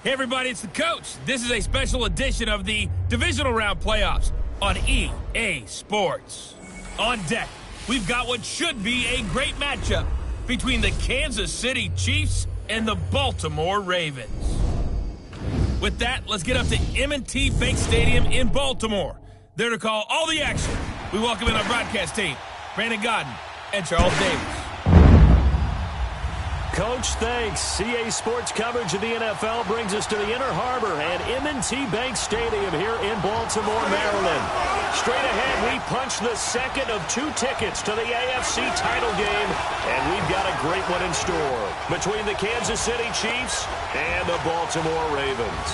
Hey everybody, it's the coach. This is a special edition of the Divisional Round Playoffs on EA Sports. On deck, we've got what should be a great matchup between the Kansas City Chiefs and the Baltimore Ravens. With that, let's get up to M&T Bank Stadium in Baltimore. There to call all the action, we welcome in our broadcast team, Brandon Godden and Charles Davis. Coach, thanks. CA Sports coverage of the NFL brings us to the Inner Harbor and M&T Bank Stadium here in Baltimore, Maryland. Straight ahead, we punch the second of 2 tickets to the AFC title game, and we've got a great one in store between the Kansas City Chiefs and the Baltimore Ravens.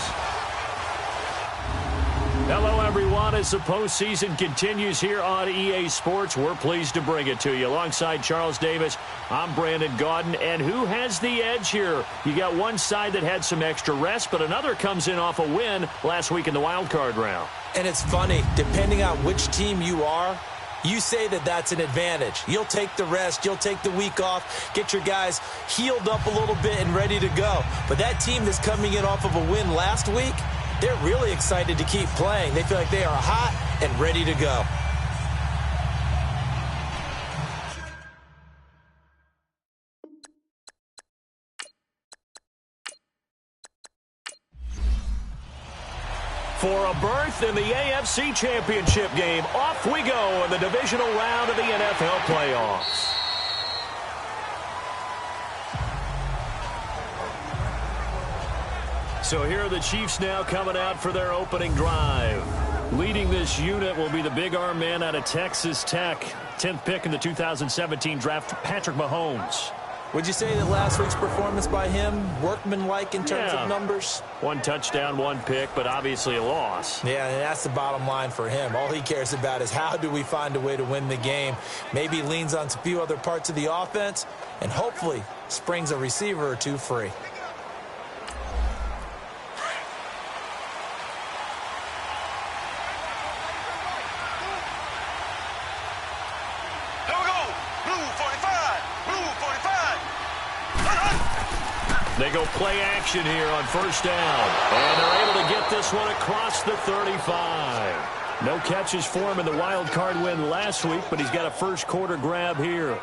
Hello, everyone. As the postseason continues here on EA Sports, we're pleased to bring it to you. Alongside Charles Davis, I'm Brandon Godden. And who has the edge here? You got one side that had some extra rest, but another comes in off a win last week in the wild card round. And it's funny, depending on which team you are, you say that that's an advantage. You'll take the rest. You'll take the week off, get your guys healed up a little bit and ready to go. But that team that's coming in off of a win last week, they're really excited to keep playing. They feel like they are hot and ready to go. For a berth in the AFC Championship game, off we go in the divisional round of the NFL playoffs. So here are the Chiefs now coming out for their opening drive. Leading this unit will be the big arm man out of Texas Tech. 10th pick in the 2017 draft, Patrick Mahomes. Would you say that last week's performance by him, workmanlike in terms of numbers? 1 touchdown, 1 pick, but obviously a loss. Yeah, and that's the bottom line for him. All he cares about is how do we find a way to win the game. Maybe leans on a few other parts of the offense, and hopefully springs a receiver or two free. They go play action here on first down. And they're able to get this one across the 35. No catches for him in the wild card win last week, but he's got a first quarter grab here.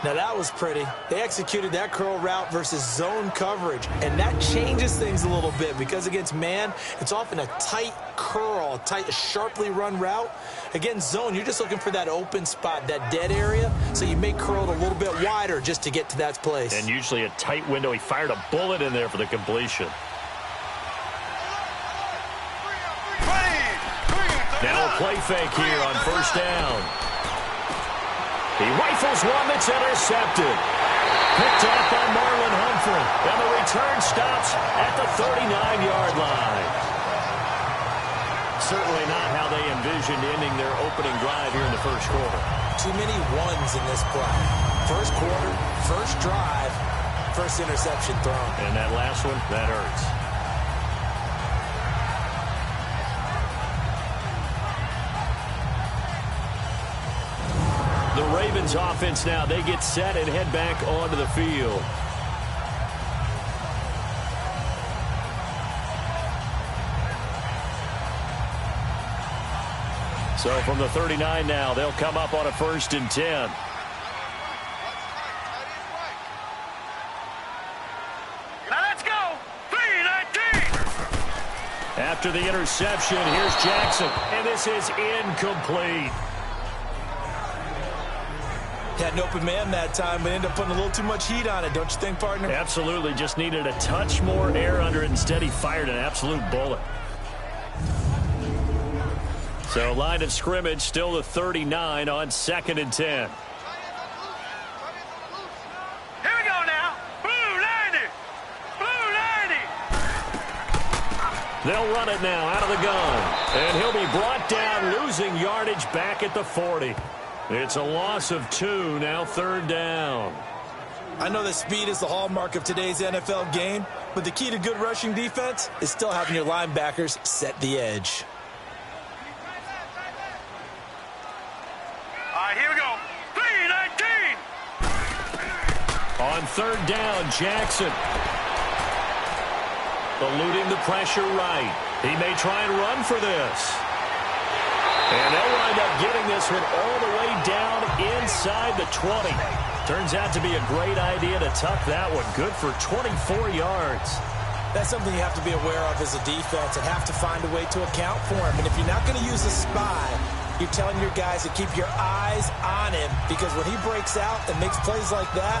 Now that was pretty. They executed that curl route versus zone coverage, and that changes things a little bit because against man, it's often a tight curl, a sharply run route. Against zone, you're just looking for that open spot, that dead area, so you may curl it a little bit wider just to get to that place. And usually a tight window. He fired a bullet in there for the completion. Now a play fake here on first down. He rifles one that's intercepted. Picked off by Marlon Humphrey. And the return stops at the 39-yard line. Certainly not how they envisioned ending their opening drive here in the first quarter. Too many ones in this play. First quarter, first drive, first interception thrown. And that last one, that hurts. The Ravens offense now, they get set and head back onto the field. So from the 39 now, they'll come up on a 1st and 10. Now let's go. 3-19. After the interception, here's Jackson. And this is incomplete. Had an open man that time, but ended up putting a little too much heat on it, don't you think, partner? Absolutely. Just needed a touch more air under it. Instead, he fired an absolute bullet. So line of scrimmage, still the 39 on 2nd and 10. Here we go now. Blue 90. Blue 90. They'll run it now out of the gun. And he'll be brought down, losing yardage back at the 40. It's a loss of 2, now 3rd down. I know that speed is the hallmark of today's NFL game, but the key to good rushing defense is still having your linebackers set the edge. All right, here we go. 3-19. On 3rd down, Jackson. Eluding the pressure right. He may try and run for this. And they'll wind up getting this one all the way down inside the 20. Turns out to be a great idea to tuck that one. Good for 24 yards. That's something you have to be aware of as a defense and have to find a way to account for him. And if you're not going to use a spy, you're telling your guys to keep your eyes on him, because when he breaks out and makes plays like that,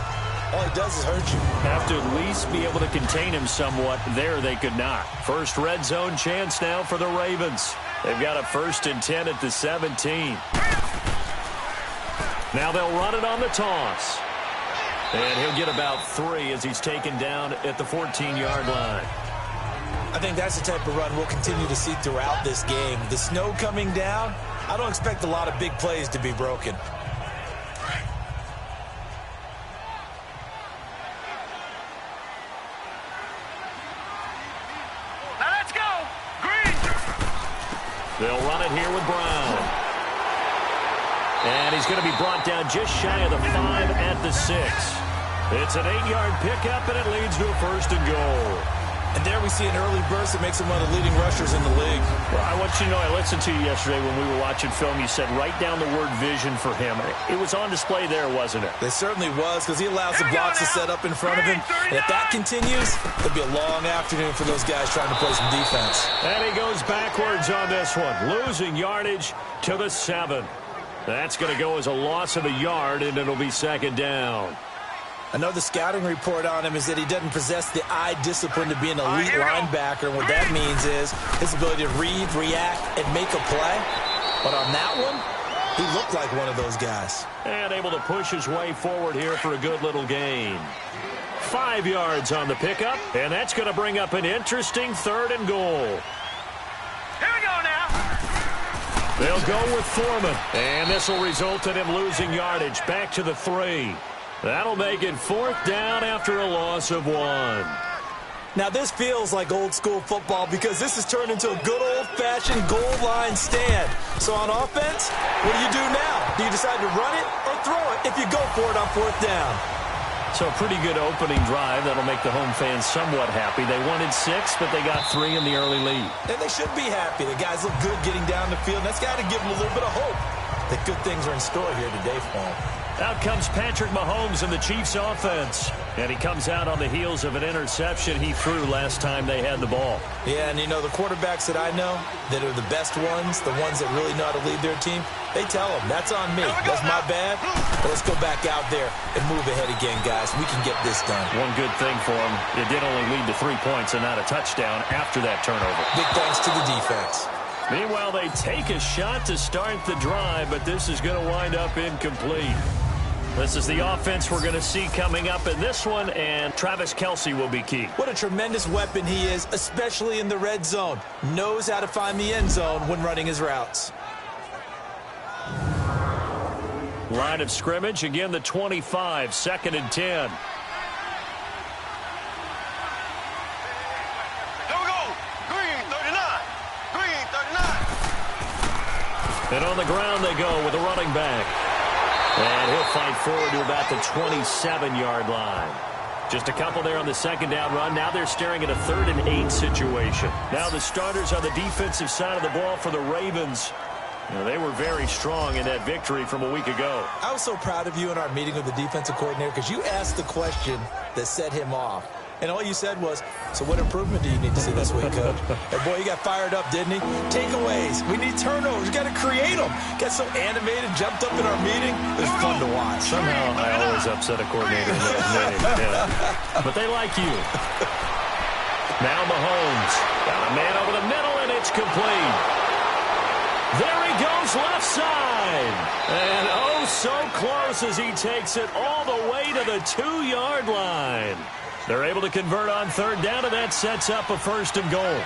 all he does is hurt you. Have to at least be able to contain him somewhat. There they could not. First red zone chance now for the Ravens. They've got a 1st and 10 at the 17. Now they'll run it on the toss. And he'll get about 3 as he's taken down at the 14-yard line. I think that's the type of run we'll continue to see throughout this game. The snow coming down, I don't expect a lot of big plays to be broken. Now let's go. Green. They'll run it here with Brown. And he's going to be brought down just shy of the 5 at the 6. It's an 8-yard pickup, and it leads to a 1st and goal. And there we see an early burst that makes him one of the leading rushers in the league. Well, I want you to know, I listened to you yesterday when we were watching film. You said write down the word vision for him. It was on display there, wasn't it? It certainly was, because he allows the blocks to set up in front of him. And if that continues, it'll be a long afternoon for those guys trying to play some defense. And he goes backwards on this one, losing yardage to the 7. That's going to go as a loss of a yard, and it'll be second down. Another scouting report on him is that he doesn't possess the eye discipline to be an elite linebacker. And what that means is his ability to read, react, and make a play. But on that one, he looked like one of those guys. And able to push his way forward here for a good little gain. 5 yards on the pickup, and that's going to bring up an interesting 3rd and goal. Here we go now. They'll go with Foreman, and this will result in him losing yardage back to the 3. That'll make it 4th down after a loss of 1. Now, this feels like old-school football because this has turned into a good old-fashioned goal line stand. So on offense, what do you do now? Do you decide to run it or throw it if you go for it on 4th down? So a pretty good opening drive. That'll make the home fans somewhat happy. They wanted 6, but they got 3 in the early lead. And they should be happy. The guys look good getting down the field. That's got to give them a little bit of hope that good things are in store here today for them. Out comes Patrick Mahomes in the Chiefs offense. And he comes out on the heels of an interception he threw last time they had the ball. Yeah, and you know, the quarterbacks that I know that are the best ones, the ones that really know how to lead their team, they tell them, that's on me. That's my bad. But let's go back out there and move ahead again, guys. We can get this done. One good thing for him, it did only lead to 3 points and not a touchdown after that turnover. Big thanks to the defense. Meanwhile, they take a shot to start the drive, but this is going to wind up incomplete. This is the offense we're going to see coming up in this one, and Travis Kelce will be key. What a tremendous weapon he is, especially in the red zone. Knows how to find the end zone when running his routes. Line of scrimmage, again the 25, 2nd and 10. Here we go. Green 39. Green 39. And on the ground they go with a running back. And he'll fight forward to about the 27-yard line. Just a couple there on the 2nd down run. Now they're staring at a 3rd and 8 situation. Now the starters on the defensive side of the ball for the Ravens. You know, they were very strong in that victory from a week ago. I was so proud of you in our meeting with the defensive coordinator because you asked the question that set him off. And all you said was, so what improvement do you need to see this week, Coach? And boy, he got fired up, didn't he? Takeaways. We need turnovers. We got to create them. Got so animated, jumped up in our meeting. It was fun to watch. Somehow I always upset a coordinator in that meeting. Yeah. But they like you. Now Mahomes. Got a man over the middle, and it's complete. There he goes, left side. And oh, so close as he takes it all the way to the 2-yard line. They're able to convert on 3rd down, and that sets up a 1st and goal.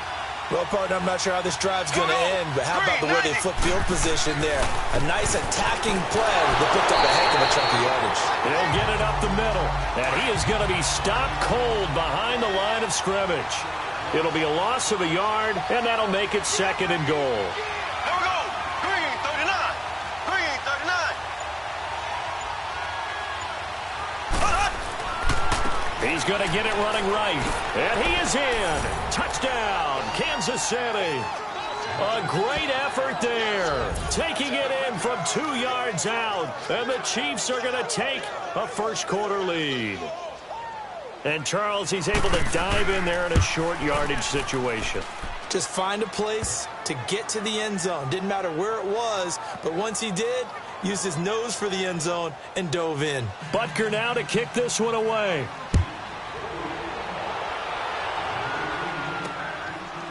Well, partner, I'm not sure how this drive's going to end, but how about the way they flip field position there? A nice attacking play. They picked up a heck of a chunk of yardage. They'll get it up the middle, and he is going to be stopped cold behind the line of scrimmage. It'll be a loss of a yard, and that'll make it 2nd and goal. Here we go. Green 39. Green 39. He's going to get it running right. And he is in. Touchdown, Kansas City. A great effort there. Taking it in from 2 yards out. And the Chiefs are going to take a first-quarter lead. And Charles, he's able to dive in there in a short yardage situation. Just find a place to get to the end zone. Didn't matter where it was, but once he did, used his nose for the end zone and dove in. Butker now to kick this one away.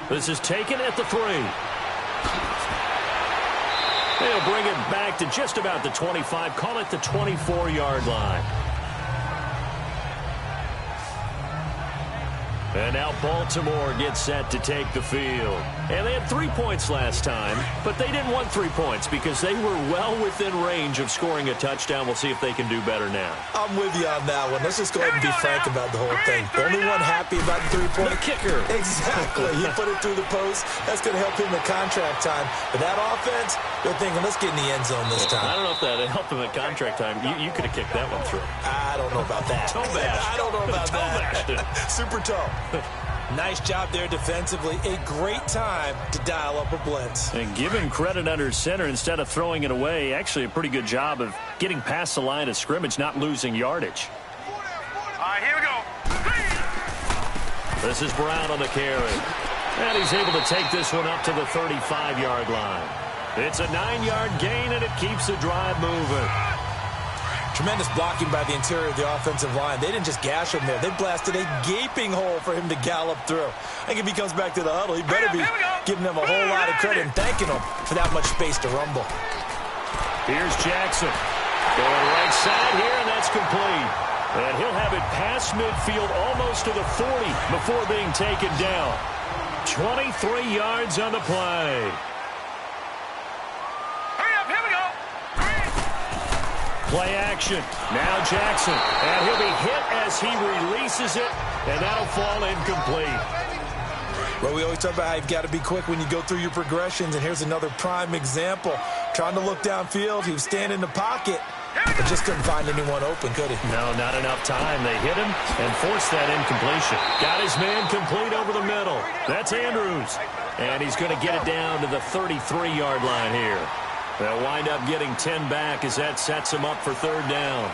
This is taken at the 3. They'll bring it back to just about the 25. Call it the 24-yard line. And now Baltimore gets set to take the field. And they had 3 points last time, but they didn't want 3 points because they were well within range of scoring a touchdown. We'll see if they can do better now. I'm with you on that one. Let's just go ahead and be frank about the whole thing. The only one happy about the 3-point. The kicker. Exactly. He put it through the post. That's going to help him at contract time. But that offense, they're thinking, let's get in the end zone this time. I don't know if that helped him at contract time. You could have kicked that one through. I don't know about that. Toe bash. I don't know about Toe that. bashed it. Super toe. Nice job there defensively. A great time to dial up a blitz. And give him credit under center instead of throwing it away. Actually a pretty good job of getting past the line of scrimmage, not losing yardage. All right, here we go. This is Brown on the carry. And he's able to take this one up to the 35-yard line. It's a 9-yard gain, and it keeps the drive moving. Tremendous blocking by the interior of the offensive line. They didn't just gash him there. They blasted a gaping hole for him to gallop through. I think if he comes back to the huddle, he better be giving them a whole lot of credit and thanking them for that much space to rumble. Here's Jackson. Going right side here, and that's complete. And he'll have it past midfield almost to the 40 before being taken down. 23 yards on the play. Hurry up, here we go. Play action. Now Jackson. And he'll be hit as he releases it, and that'll fall incomplete. Well, we always talk about how you've got to be quick when you go through your progressions, and here's another prime example. Trying to look downfield, he was standing in the pocket, but just couldn't find anyone open, could he? No, not enough time. They hit him and forced that incompletion. Got his man complete over the middle. That's Andrews. And he's going to get it down to the 33-yard line here. They'll wind up getting 10 back as that sets him up for third down.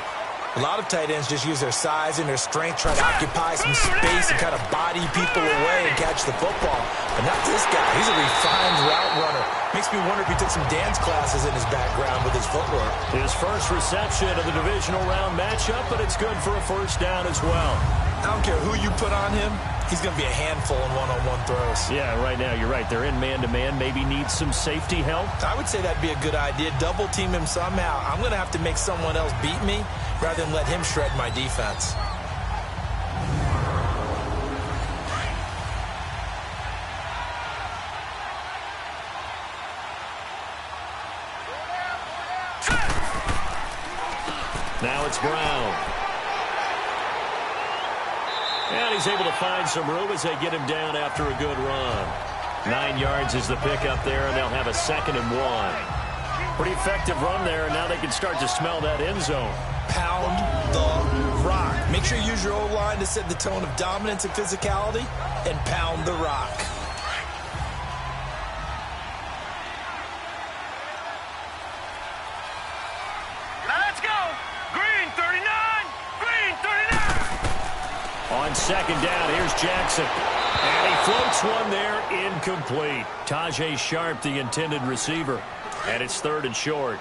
A lot of tight ends just use their size and their strength, try to occupy some space and kind of body people away and catch the football. But not this guy. He's a refined route runner. Makes me wonder if he took some dance classes in his background with his footwork. His first reception of the divisional round matchup, but it's good for a first down as well. I don't care who you put on him. He's going to be a handful in one-on-one throws. Yeah, right now, you're right. They're in man-to-man. Maybe needs some safety help. I would say that'd be a good idea. Double team him somehow. I'm going to have to make someone else beat me rather than let him shred my defense. Now it's Brown. And he's able to find some room as they get him down after a good run. 9 yards is the pickup there, and they'll have a 2nd and 1. Pretty effective run there, and now they can start to smell that end zone. Pound the rock. Make sure you use your O-line to set the tone of dominance and physicality, and pound the rock. Let's go. Green 39. Green 39. On 2nd down, here's Jackson. And he floats one there, incomplete. Tajay Sharp, the intended receiver. And it's 3rd and short.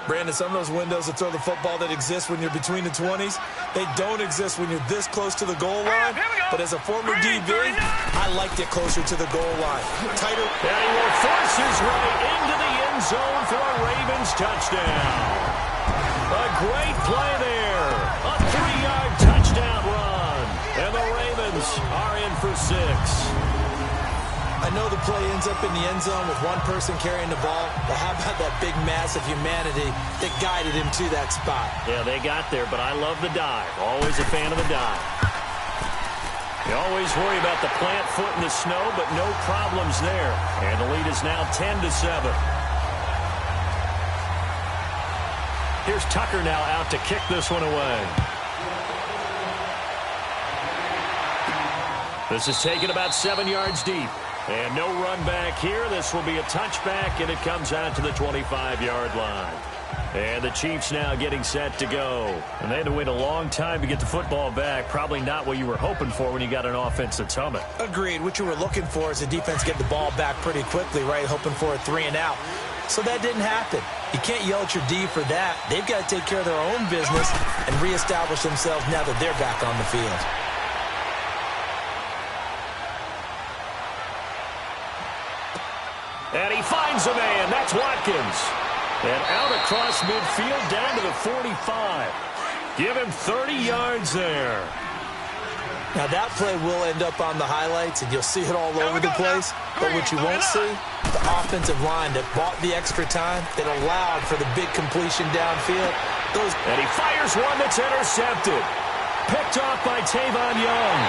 Brandon, some of those windows to throw the football that exist when you're between the 20s, they don't exist when you're this close to the goal line. But as a former DB, I liked it closer to the goal line. Tighter. And he will force his way into the end zone for a Ravens touchdown. A great play there. A 3-yard touchdown run. And the Ravens are in for 6. I know the play ends up in the end zone with one person carrying the ball, but how about that big mass of humanity that guided him to that spot? Yeah, they got there, but I love the dive. Always a fan of the dive. You always worry about the plant foot in the snow, but no problems there. And the lead is now 10-7. Here's Tucker now out to kick this one away. This is taken about 7 yards deep. And no run back here. This will be a touchback, and it comes out to the 25-yard line. And the Chiefs now getting set to go. And they had to wait a long time to get the football back. Probably not what you were hoping for when you got an offense that's humming. Agreed. What you were looking for is the defense get the ball back pretty quickly, right? Hoping for a 3-and-out. So that didn't happen. You can't yell at your D for that. They've got to take care of their own business and reestablish themselves now that they're back on the field. And he finds a man. That's Watkins. And out across midfield down to the 45. Give him 30 yards there. Now that play will end up on the highlights, and you'll see it all over the place. But what you won't see, the offensive line that bought the extra time, that allowed for the big completion downfield. And he fires one that's intercepted. Picked off by Tavon Young.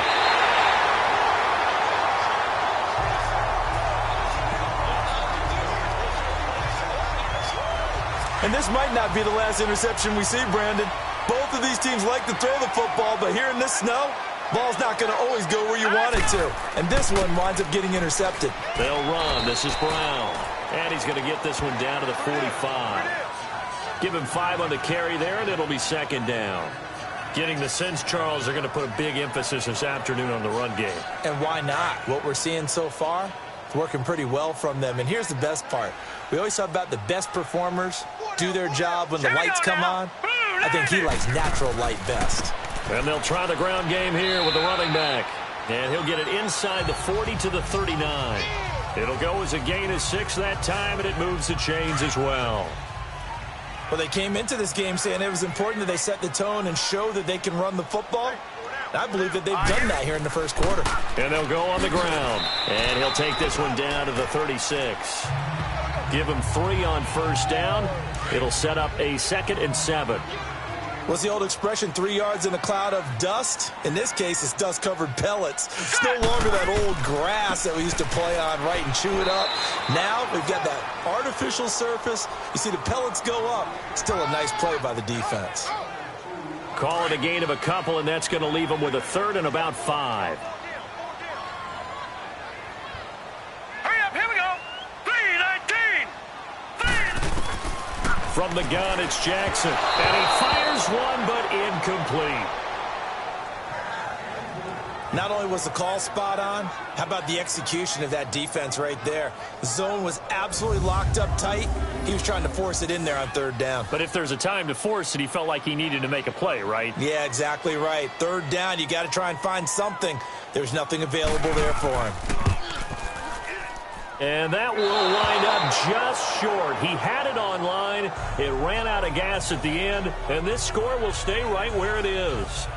And this might not be the last interception we see, Brandon. Both of these teams like to throw the football, but here in this snow, Ball's not going to always go where you want it to. And this one winds up getting intercepted. They'll run. This is Brown. And he's going to get this one down to the 45. Give him 5 on the carry there, and it'll be second down. Getting the sense, Charles, they're going to put a big emphasis this afternoon on the run game. And why not? What we're seeing so far, it's working pretty well from them. And here's the best part. We always talk about the best performers do their job when the lights come on. I think he likes natural light best. And they'll try the ground game here with the running back. And he'll get it inside the 40 to the 39. It'll go as a gain of 6 that time, and it moves the chains as well. Well, they came into this game saying it was important that they set the tone and show that they can run the football. And I believe that they've done that here in the first quarter. And they'll go on the ground. And he'll take this one down to the 36. Give him 3 on first down. It'll set up a 2nd and 7. What's the old expression, 3 yards in a cloud of dust? In this case, it's dust-covered pellets. It's no longer that old grass that we used to play on, right, and chew it up. Now we've got that artificial surface. You see the pellets go up. Still a nice play by the defense. Call it a gain of a couple, and that's going to leave them with a 3rd and about 5. Hurry up, here we go. 3-19. From the gun, it's Jackson. And he fires one, but incomplete. Not only was the call spot on, how about the execution of that defense right there? The zone was absolutely locked up tight. He was trying to force it in there on 3rd down. But if there's a time to force it, he felt like he needed to make a play, right? Yeah, exactly right. 3rd down, you got to try and find something. There's nothing available there for him. And that will wind up just short. He had it on line. It ran out of gas at the end, and this score will stay right where it is.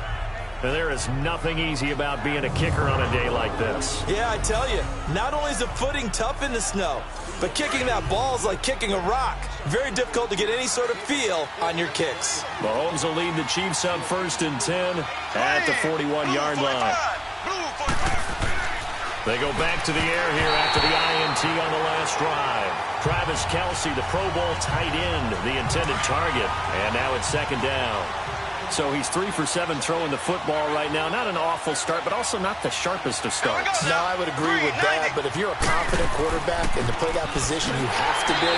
And there is nothing easy about being a kicker on a day like this. Yeah, I tell you, not only is the footing tough in the snow, but kicking that ball is like kicking a rock. Very difficult to get any sort of feel on your kicks. Mahomes will lead the Chiefs up 1st and 10 at the 41-yard line. They go back to the air here after the INT on the last drive. Travis Kelce, the Pro Bowl tight end, the intended target. And now it's 2nd down. So he's 3 for 7 throwing the football right now. Not an awful start, but also not the sharpest of starts. No, I would agree with that. But if you're a confident quarterback and to play that position you have to be,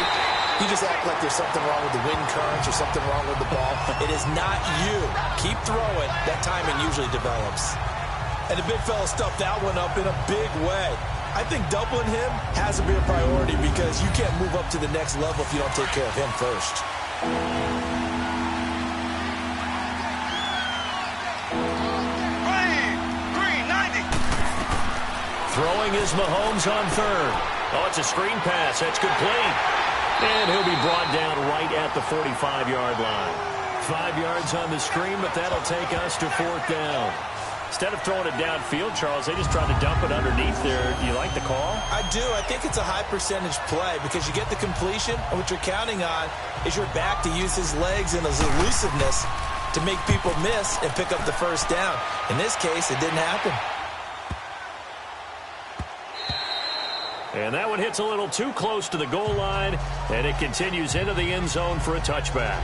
you just act like there's something wrong with the wind currents or something wrong with the ball. It is not you. Keep throwing. That timing usually develops. And the big fella stuffed that one up in a big way. I think doubling him has to be a priority because you can't move up to the next level if you don't take care of him first. Throwing is Mahomes on 3rd. Oh, it's a screen pass. That's complete. And he'll be brought down right at the 45-yard line. 5 yards on the screen, but that'll take us to 4th down. Instead of throwing it downfield, Charles, they just tried to dump it underneath there. You like the call? I do. I think it's a high percentage play because you get the completion, and what you're counting on is your back to use his legs and his elusiveness to make people miss and pick up the 1st down. In this case, it didn't happen. And that one hits a little too close to the goal line, and it continues into the end zone for a touchback.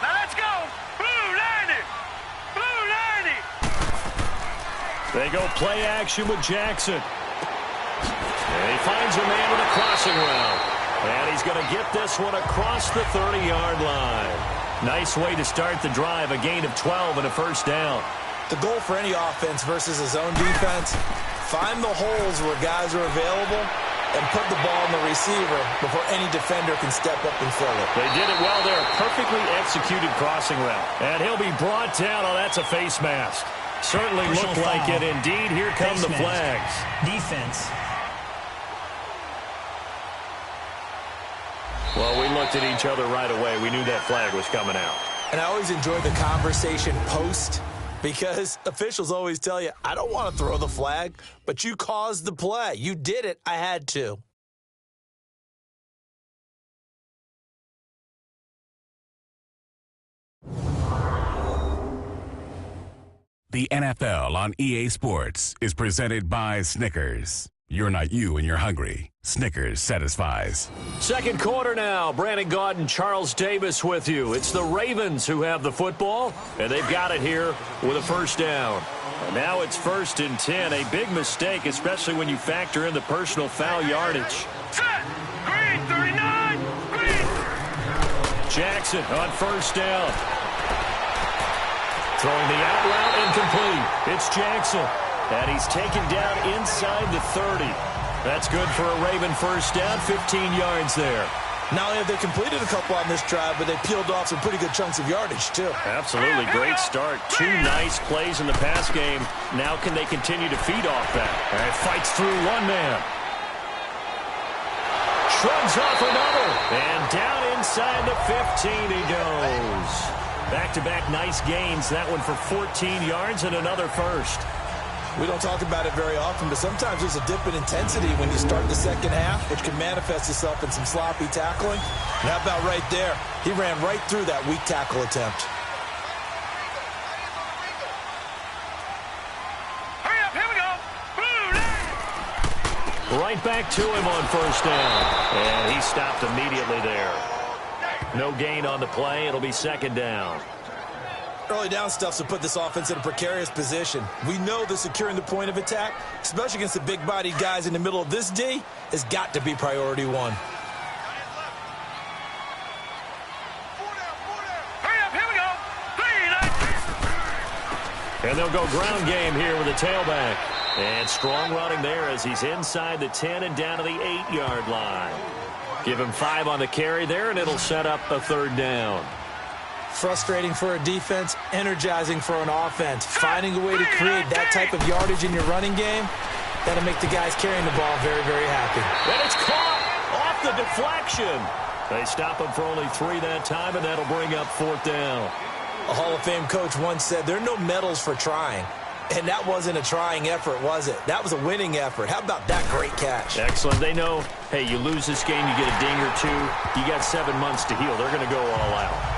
Now let's go. Blue 90. Blue 90. They go play action with Jackson. And he finds a man with a crossing route. And he's going to get this one across the 30-yard line. Nice way to start the drive, a gain of 12 and a 1st down. The goal for any offense versus a zone defense, find the holes where guys are available and put the ball in the receiver before any defender can step up and fill it. They did it well there. Perfectly executed crossing route. And he'll be brought down. Oh, that's a face mask. Certainly looked like it. Indeed, here come the flags. Defense. Well, we looked at each other right away. We knew that flag was coming out. And I always enjoy the conversation post because officials always tell you, I don't want to throw the flag, but you caused the play. You did it. I had to. The NFL on EA Sports is presented by Snickers. You're not you when you're hungry. Snickers satisfies. Second quarter now. Brandon Gaud and Charles Davis with you. It's the Ravens who have the football, and they've got it here with a first down. And now it's 1st and 10. A big mistake, especially when you factor in the personal foul yardage. Set. Green, 39. Green. Jackson on first down. Throwing the out route incomplete. It's Jackson. And he's taken down inside the 30. That's good for a Raven first down, 15 yards there. Not only have they completed a couple on this drive, but they peeled off some pretty good chunks of yardage, too. Absolutely. Great start. 2 nice plays in the pass game. Now can they continue to feed off that? And it fights through one man. Shrugs off another. And down inside the 15 he goes. Back-to-back nice gains. That one for 14 yards and another first. We don't talk about it very often, but sometimes there's a dip in intensity when you start the second half, which can manifest itself in some sloppy tackling. And how about right there? He ran right through that weak tackle attempt. Hurry up, here we go. Blue. Right back to him on first down. And he stopped immediately there. No gain on the play. It'll be second down. Early down stuff's to put this offense in a precarious position. We know that securing the point of attack, especially against the big-bodied guys in the middle of this D, has got to be priority one. Hurry up, here we go. 3, 9. And they'll go ground game here with a tailback. And strong running there as he's inside the 10 and down to the 8-yard line. Give him 5 on the carry there, and it'll set up a third down. Frustrating for a defense, energizing for an offense. Finding a way to create that type of yardage in your running game, that'll make the guys carrying the ball very, very happy. And it's caught off the deflection. They stop him for only 3 that time, and that'll bring up 4th down. A Hall of Fame coach once said, there are no medals for trying. And that wasn't a trying effort, was it? That was a winning effort. How about that great catch? Excellent. They know, hey, you lose this game, you get a ding or 2. You got 7 months to heal. They're going to go all out.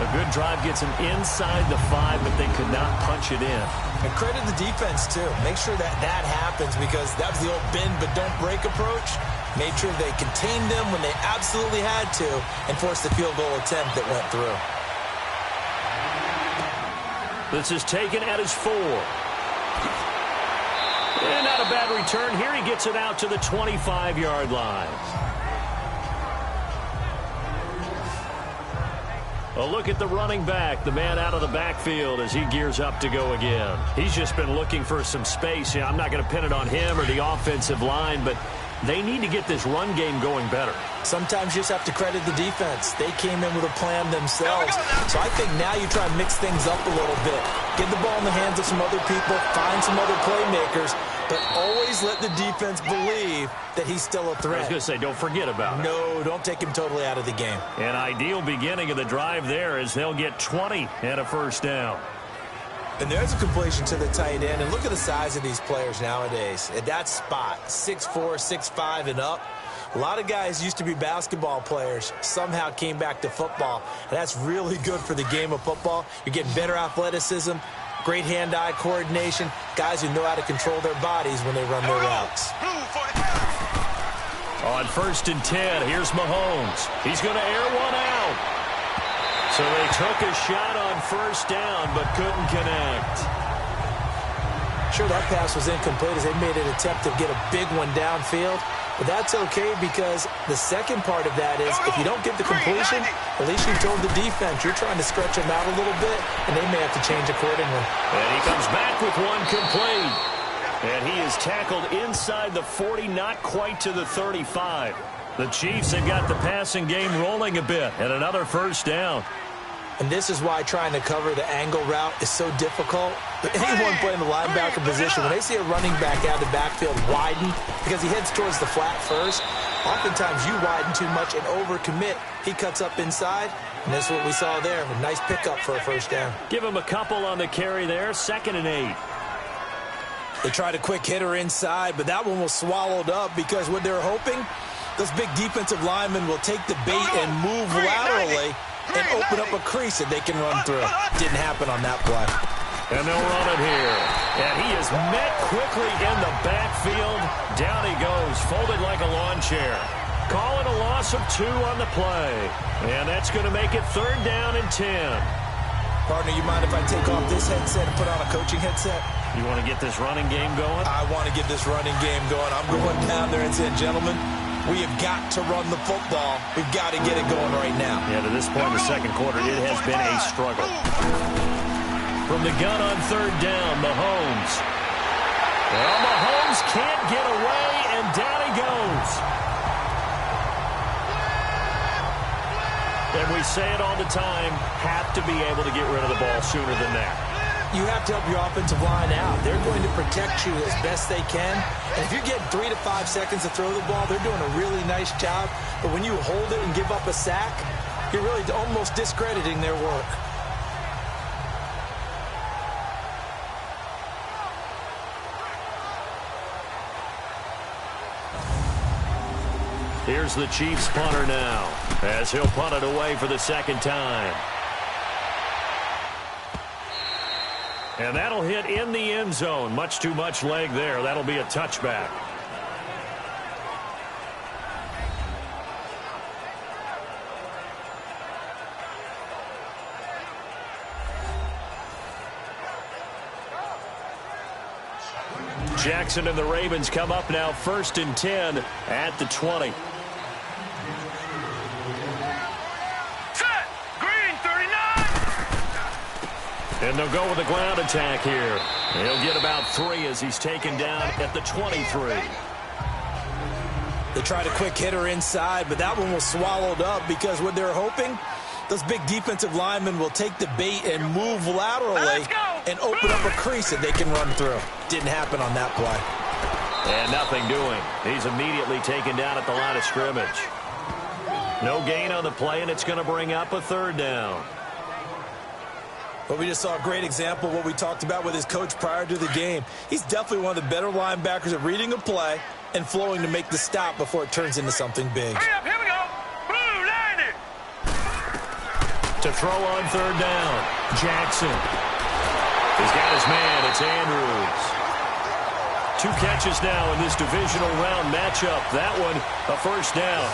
A good drive gets them inside the 5, but they could not punch it in. And credit the defense, too. Make sure that that happens because that was the old bend but don't break approach. Made sure they contained them when they absolutely had to and forced the field goal attempt that went through. This is taken at his 4. And not a bad return. Here he gets it out to the 25-yard line. A look at the running back, the man out of the backfield as he gears up to go again. He's just been looking for some space. I'm not going to pin it on him or the offensive line, but they need to get this run game going better. Sometimes you just have to credit the defense. They came in with a plan themselves. So I think now you try and mix things up a little bit. Get the ball in the hands of some other people, find some other playmakers, but always let the defense believe that he's still a threat. I was going to say, don't forget about it. No, don't take him totally out of the game. An ideal beginning of the drive there as they'll get 20 and a first down. And there's a completion to the tight end. And look at the size of these players nowadays. At that spot, 6'4", 6'5", and up. A lot of guys used to be basketball players, somehow came back to football. And that's really good for the game of football. You're getting better athleticism, great hand-eye coordination, guys who know how to control their bodies when they run their routes. On 1st and 10, here's Mahomes. He's going to air one out. So they took a shot on first down, but couldn't connect. Sure, that pass was incomplete as they made an attempt to get a big one downfield. But that's okay because the second part of that is if you don't get the completion, at least you told the defense you're trying to stretch them out a little bit, and they may have to change accordingly. And he comes back with one complete. And he is tackled inside the 40, not quite to the 35. The Chiefs have got the passing game rolling a bit, and another first down. And this is why trying to cover the angle route is so difficult. But anyone playing the linebacker position, when they see a running back out of the backfield widen because he heads towards the flat first, oftentimes you widen too much and overcommit. He cuts up inside, and that's what we saw there. A nice pickup for a first down. Give him a couple on the carry there, 2nd and 8. They tried a quick hitter inside, but that one was swallowed up because what they're hoping, those big defensive linemen will take the bait and move laterally and open up a crease that they can run through. Didn't happen on that play. And they'll run it here. And he is met quickly in the backfield. Down he goes, folded like a lawn chair. Calling a loss of 2 on the play. And that's going to make it 3rd down and 10. Partner, you mind if I take off this headset and put on a coaching headset? You want to get this running game going? I want to get this running game going. I'm going down there and saying, gentlemen, we have got to run the football. We've got to get it going right now. Yeah, to this point in the second quarter, it has been a struggle. From the gun on 3rd down, Mahomes. Well, Mahomes can't get away, and down he goes. And we say it all the time, have to be able to get rid of the ball sooner than that. You have to help your offensive line out. They're going to protect you as best they can. And if you're getting 3 to 5 seconds to throw the ball, they're doing a really nice job. But when you hold it and give up a sack, you're really almost discrediting their work. Here's the Chiefs punter now, as he'll punt it away for the 2nd time. And that'll hit in the end zone. Much too much leg there. That'll be a touchback. Jackson and the Ravens come up now 1st and 10 at the 20. Set. Green, 39. And they'll go with a ground attack here. He'll get about 3 as he's taken down at the 23. They tried a quick hitter inside, but that one was swallowed up because what they're hoping, those big defensive linemen will take the bait and move laterally and open up a crease that they can run through. Didn't happen on that play. And nothing doing. He's immediately taken down at the line of scrimmage. No gain on the play, and it's going to bring up a 3rd down. But we just saw a great example of what we talked about with his coach prior to the game. He's definitely one of the better linebackers at reading a play and flowing to make the stop before it turns into something big. Hurry up, here we go. Blue, 90. To throw on 3rd down, Jackson. He's got his man. It's Andrews. 2 catches now in this divisional round matchup. That one, a 1st down.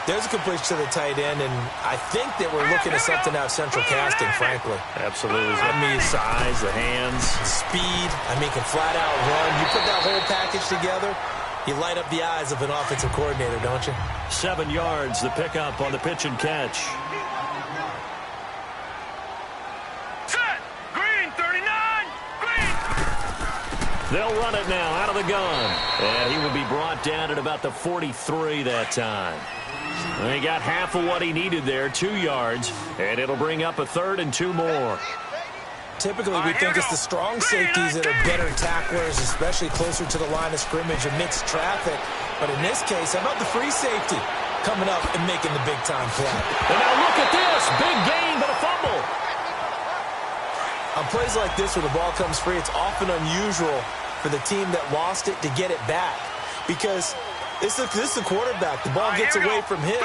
There's a completion to the tight end, and I think that we're looking at something out of central casting, frankly. Absolutely. I mean, size, the hands. Speed. I mean, can flat out run. You put that whole package together, you light up the eyes of an offensive coordinator, don't you? 7 yards, the pickup on the pitch and catch. They'll run it now out of the gun. And he will be brought down at about the 43 that time. And he got half of what he needed there, 2 yards. And it'll bring up a 3rd and 2 more. Typically, we think it's the strong safeties that are better tacklers, especially closer to the line of scrimmage amidst traffic. But in this case, how about the free safety coming up and making the big-time play? And now look at this. Big gain, but a fumble. On plays like this where the ball comes free, it's often unusual for the team that lost it to get it back. Because this is the quarterback. The ball gets away from him.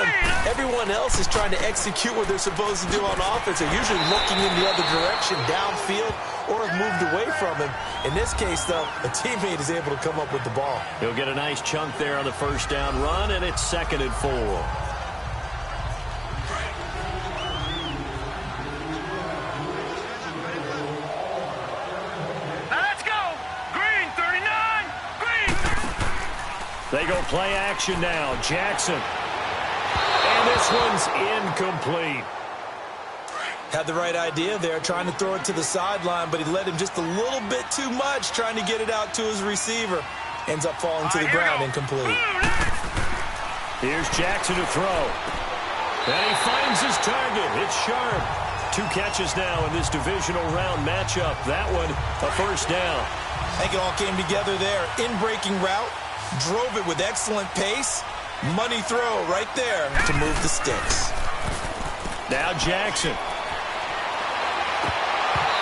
Everyone else is trying to execute what they're supposed to do on offense. They're usually looking in the other direction, downfield, or have moved away from him. In this case, though, a teammate is able to come up with the ball. He'll get a nice chunk there on the 1st down run, and it's 2nd and 4. They go play action now. Jackson. And this one's incomplete. Had the right idea there, trying to throw it to the sideline, but he led him just a little bit too much, trying to get it out to his receiver. Ends up falling to the ground, incomplete. Here's Jackson to throw. And he finds his target. It's sharp. 2 catches now in this divisional round matchup. That one, a 1st down. I think it all came together there. In-breaking route. Drove it with excellent pace. Money throw right there to move the sticks. Now Jackson.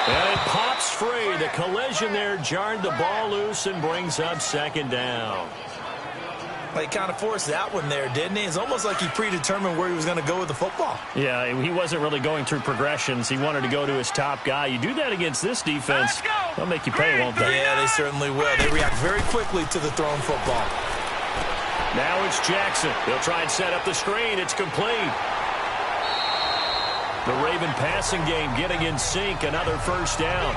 And it pops free. The collision there jarred the ball loose and brings up 2nd down. He kind of forced that one there, didn't he? It's almost like he predetermined where he was going to go with the football. Yeah, he wasn't really going through progressions. He wanted to go to his top guy. You do that against this defense, they'll make you pay, won't they? Yeah, they certainly will. They react very quickly to the thrown football. Now it's Jackson. He'll try and set up the screen. It's complete. The Raven passing game getting in sync. Another first down.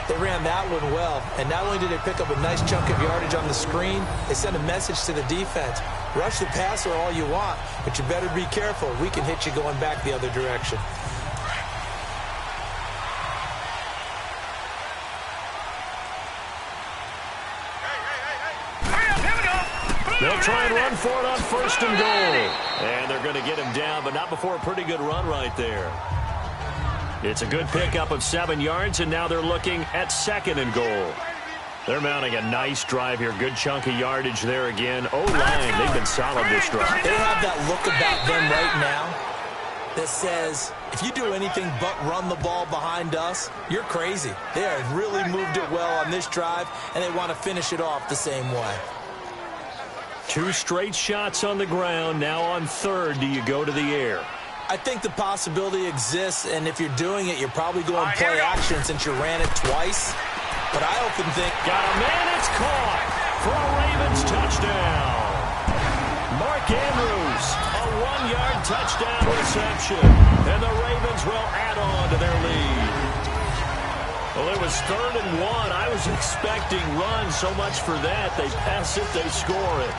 They ran that one well, and not only did they pick up a nice chunk of yardage on the screen, they sent a message to the defense. Rush the passer all you want, but you better be careful. We can hit you going back the other direction. They'll try and run for it on first and goal. And they're going to get him down, but not before a pretty good run right there. It's a good pickup of 7 yards, and now they're looking at second and goal. They're mounting a nice drive here. Good chunk of yardage there again. O-line, they've been solid this drive. They have that look about them right now that says, if you do anything but run the ball behind us, you're crazy. They have really moved it well on this drive, and they want to finish it off the same way. 2 straight shots on the ground. Now on third, do you go to the air? I think the possibility exists, and if you're doing it, you're probably going play action since you ran it twice. But I often think... Got a man, it's caught for a Ravens touchdown. Mark Andrews, a 1-yard touchdown reception. And the Ravens will add on to their lead. Well, it was 3rd and 1. I was expecting run so much for that. They pass it, they score it.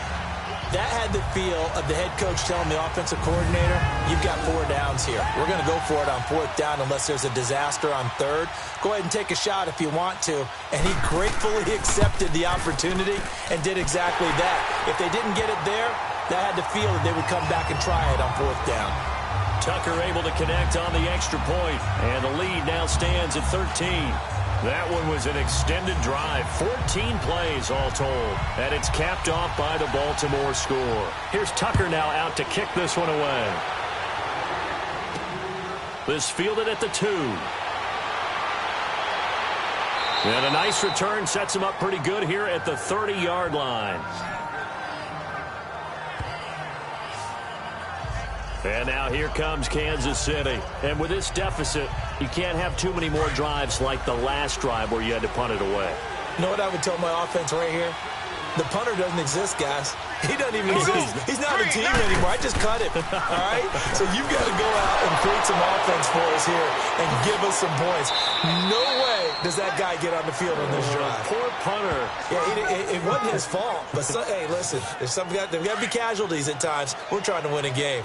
That had the feel of the head coach telling the offensive coordinator, you've got 4 downs here. We're going to go for it on 4th down unless there's a disaster on 3rd. Go ahead and take a shot if you want to. And he gratefully accepted the opportunity and did exactly that. If they didn't get it there, that had the feel that they would come back and try it on 4th down. Tucker able to connect on the extra point, and the lead now stands at 13. That one was an extended drive, 14 plays all told, and it's capped off by the Baltimore score. Here's Tucker now out to kick this one away. This fielded at the 2. And a nice return sets him up pretty good here at the 30-yard line. And now here comes Kansas City. And with this deficit, you can't have too many more drives like the last drive where you had to punt it away. You know what I would tell my offense right here? The punter doesn't exist, guys. He doesn't even exist. He's not a team anymore. I just cut him. All right? So you've got to go out and create some offense for us here and give us some points. No way does that guy get on the field on this drive. Poor punter. Yeah, it wasn't his fault. But, hey, listen, there's got to be casualties at times. We're trying to win a game.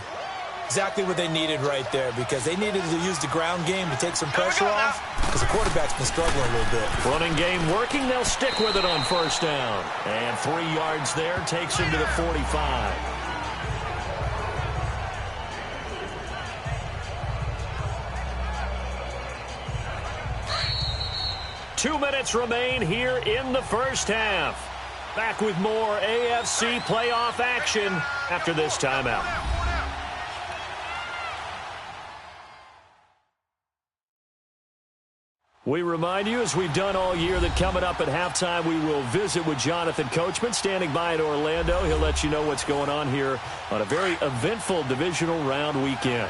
Exactly what they needed right there, because they needed to use the ground game to take some pressure off, because the quarterback's been struggling a little bit. Running game working. They'll stick with it on first down. And 3 yards there takes him to the 45. Two minutes remain here in the first half. Back with more AFC playoff action after this timeout. We remind you, as we've done all year, that coming up at halftime, we will visit with Jonathan Coachman, standing by in Orlando. He'll let you know what's going on here on a very eventful divisional round weekend.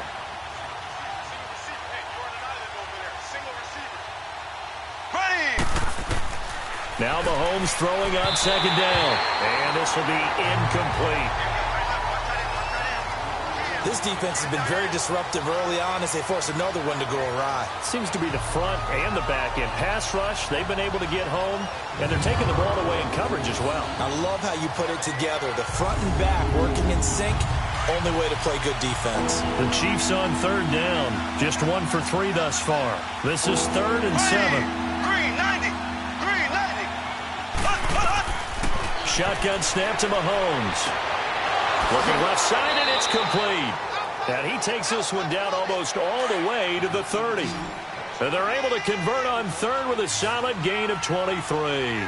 Now Mahomes throwing on second down, and this will be incomplete. This defense has been very disruptive early on as they force another one to go awry. Seems to be the front and the back end. Pass rush, they've been able to get home, and they're taking the ball away in coverage as well. I love how you put it together. The front and back working in sync, only way to play good defense. The Chiefs on third down, just 1 for 3 thus far. This is 3rd and 7. Green 90. Green 90. Shotgun snap to Mahomes. Looking left side, and it's complete. And he takes this one down almost all the way to the 30. And they're able to convert on third with a solid gain of 23.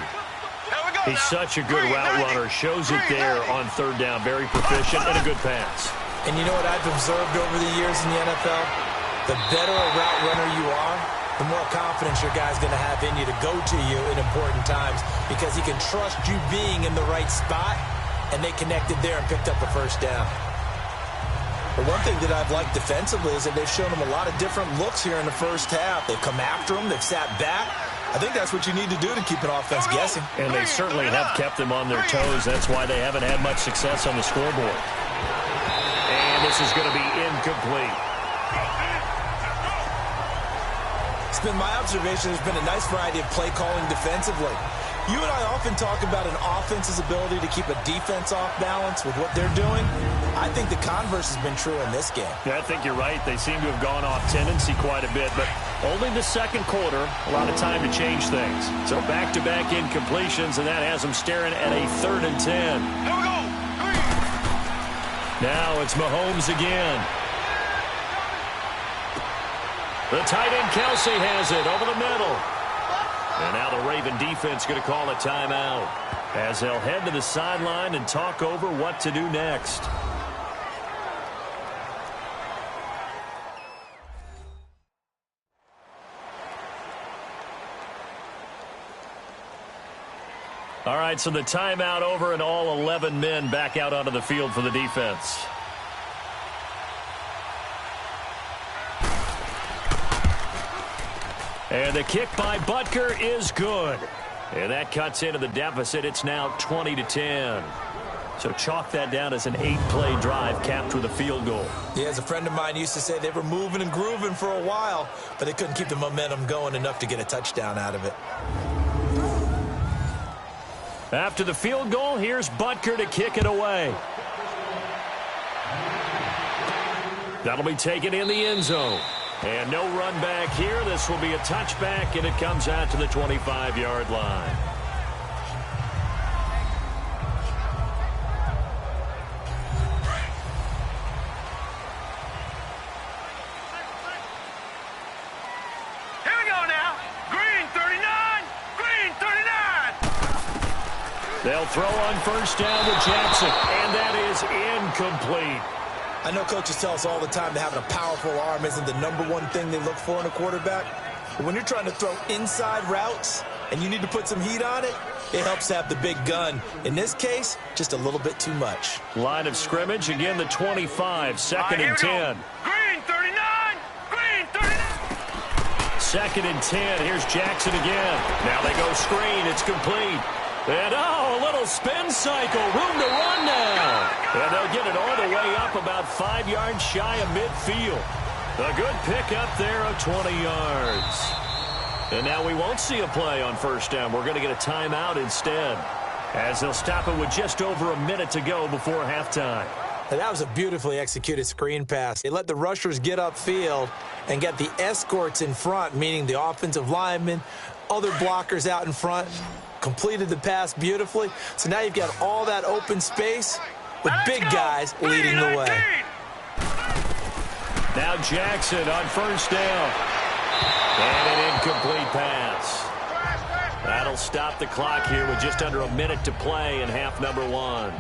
He's such a good route runner. Shows it there on third down. Very proficient and a good pass. And you know what I've observed over the years in the NFL? The better a route runner you are, the more confidence your guy's going to have in you to go to you in important times because he can trust you being in the right spot, and they connected there and picked up a first down. But one thing that I've liked defensively is that they've shown him a lot of different looks here in the first half. They've come after him. They've sat back. I think that's what you need to do to keep an offense guessing. And they certainly have kept them on their toes. That's why they haven't had much success on the scoreboard. And this is going to be incomplete. It's been my observation there's been a nice variety of play calling defensively. You and I often talk about an offense's ability to keep a defense off balance with what they're doing. I think the converse has been true in this game. Yeah, I think you're right. They seem to have gone off tendency quite a bit, but only the second quarter, a lot of time to change things. So back-to-back incompletions, and that has them staring at a 3rd and 10. Here we go. Now it's Mahomes again. The tight end Kelsey has it over the middle. And now the Raven defense going to call a timeout as they'll head to the sideline and talk over what to do next. All right, so the timeout over and all 11 men back out onto the field for the defense. And the kick by Butker is good. And that cuts into the deficit. It's now 20-10. So chalk that down as an 8-play drive capped with a field goal. Yeah, as a friend of mine used to say, they were moving and grooving for a while, but they couldn't keep the momentum going enough to get a touchdown out of it. After the field goal, here's Butker to kick it away. That'll be taken in the end zone. And no run back here. This will be a touchback, and it comes out to the 25-yard line. Here we go now. Green 39. Green 39. They'll throw on first down to Jackson, and that is incomplete. I know coaches tell us all the time that having a powerful arm isn't the #1 thing they look for in a quarterback. But when you're trying to throw inside routes and you need to put some heat on it, it helps to have the big gun. In this case, just a little bit too much. Line of scrimmage, again the 25, 2nd and 10. Green 39. Green 39. 2nd and 10, here's Jackson again. Now they go screen, it's complete. And a little spin cycle, room to run now. And they'll get it all the way up about 5 yards shy of midfield. A good pickup there of 20 yards. And now we won't see a play on first down. We're going to get a timeout instead, as they'll stop it with just over a minute to go before halftime. And that was a beautifully executed screen pass. They let the rushers get upfield and get the escorts in front, meaning the offensive linemen, other blockers out in front. Completed the pass beautifully. So now you've got all that open space with big guys leading the way. Now Jackson on first down. And an incomplete pass. That'll stop the clock here with just under a minute to play in half number 1.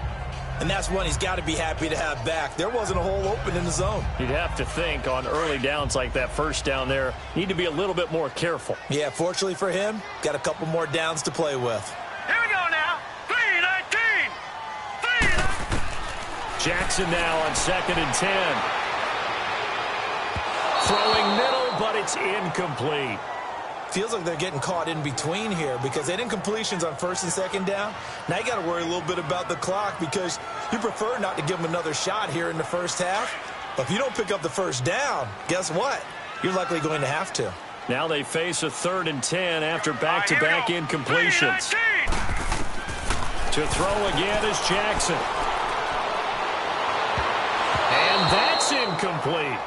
And that's one he's got to be happy to have back. There wasn't a hole open in the zone. You'd have to think on early downs like that first down there, need to be a little bit more careful. Yeah, fortunately for him, got a couple more downs to play with. Here we go now. 3-19. 3-19. Jackson now on 2nd and 10. Throwing middle, but it's incomplete. Feels like they're getting caught in between here because they didn't completions on 1st and 2nd down. Now you got to worry a little bit about the clock because you prefer not to give them another shot here in the first half. But if you don't pick up the first down, guess what? You're likely going to have to. Now they face a 3rd and 10 after back-to-back incompletions. 3-19. To throw again is Jackson. And that's incomplete.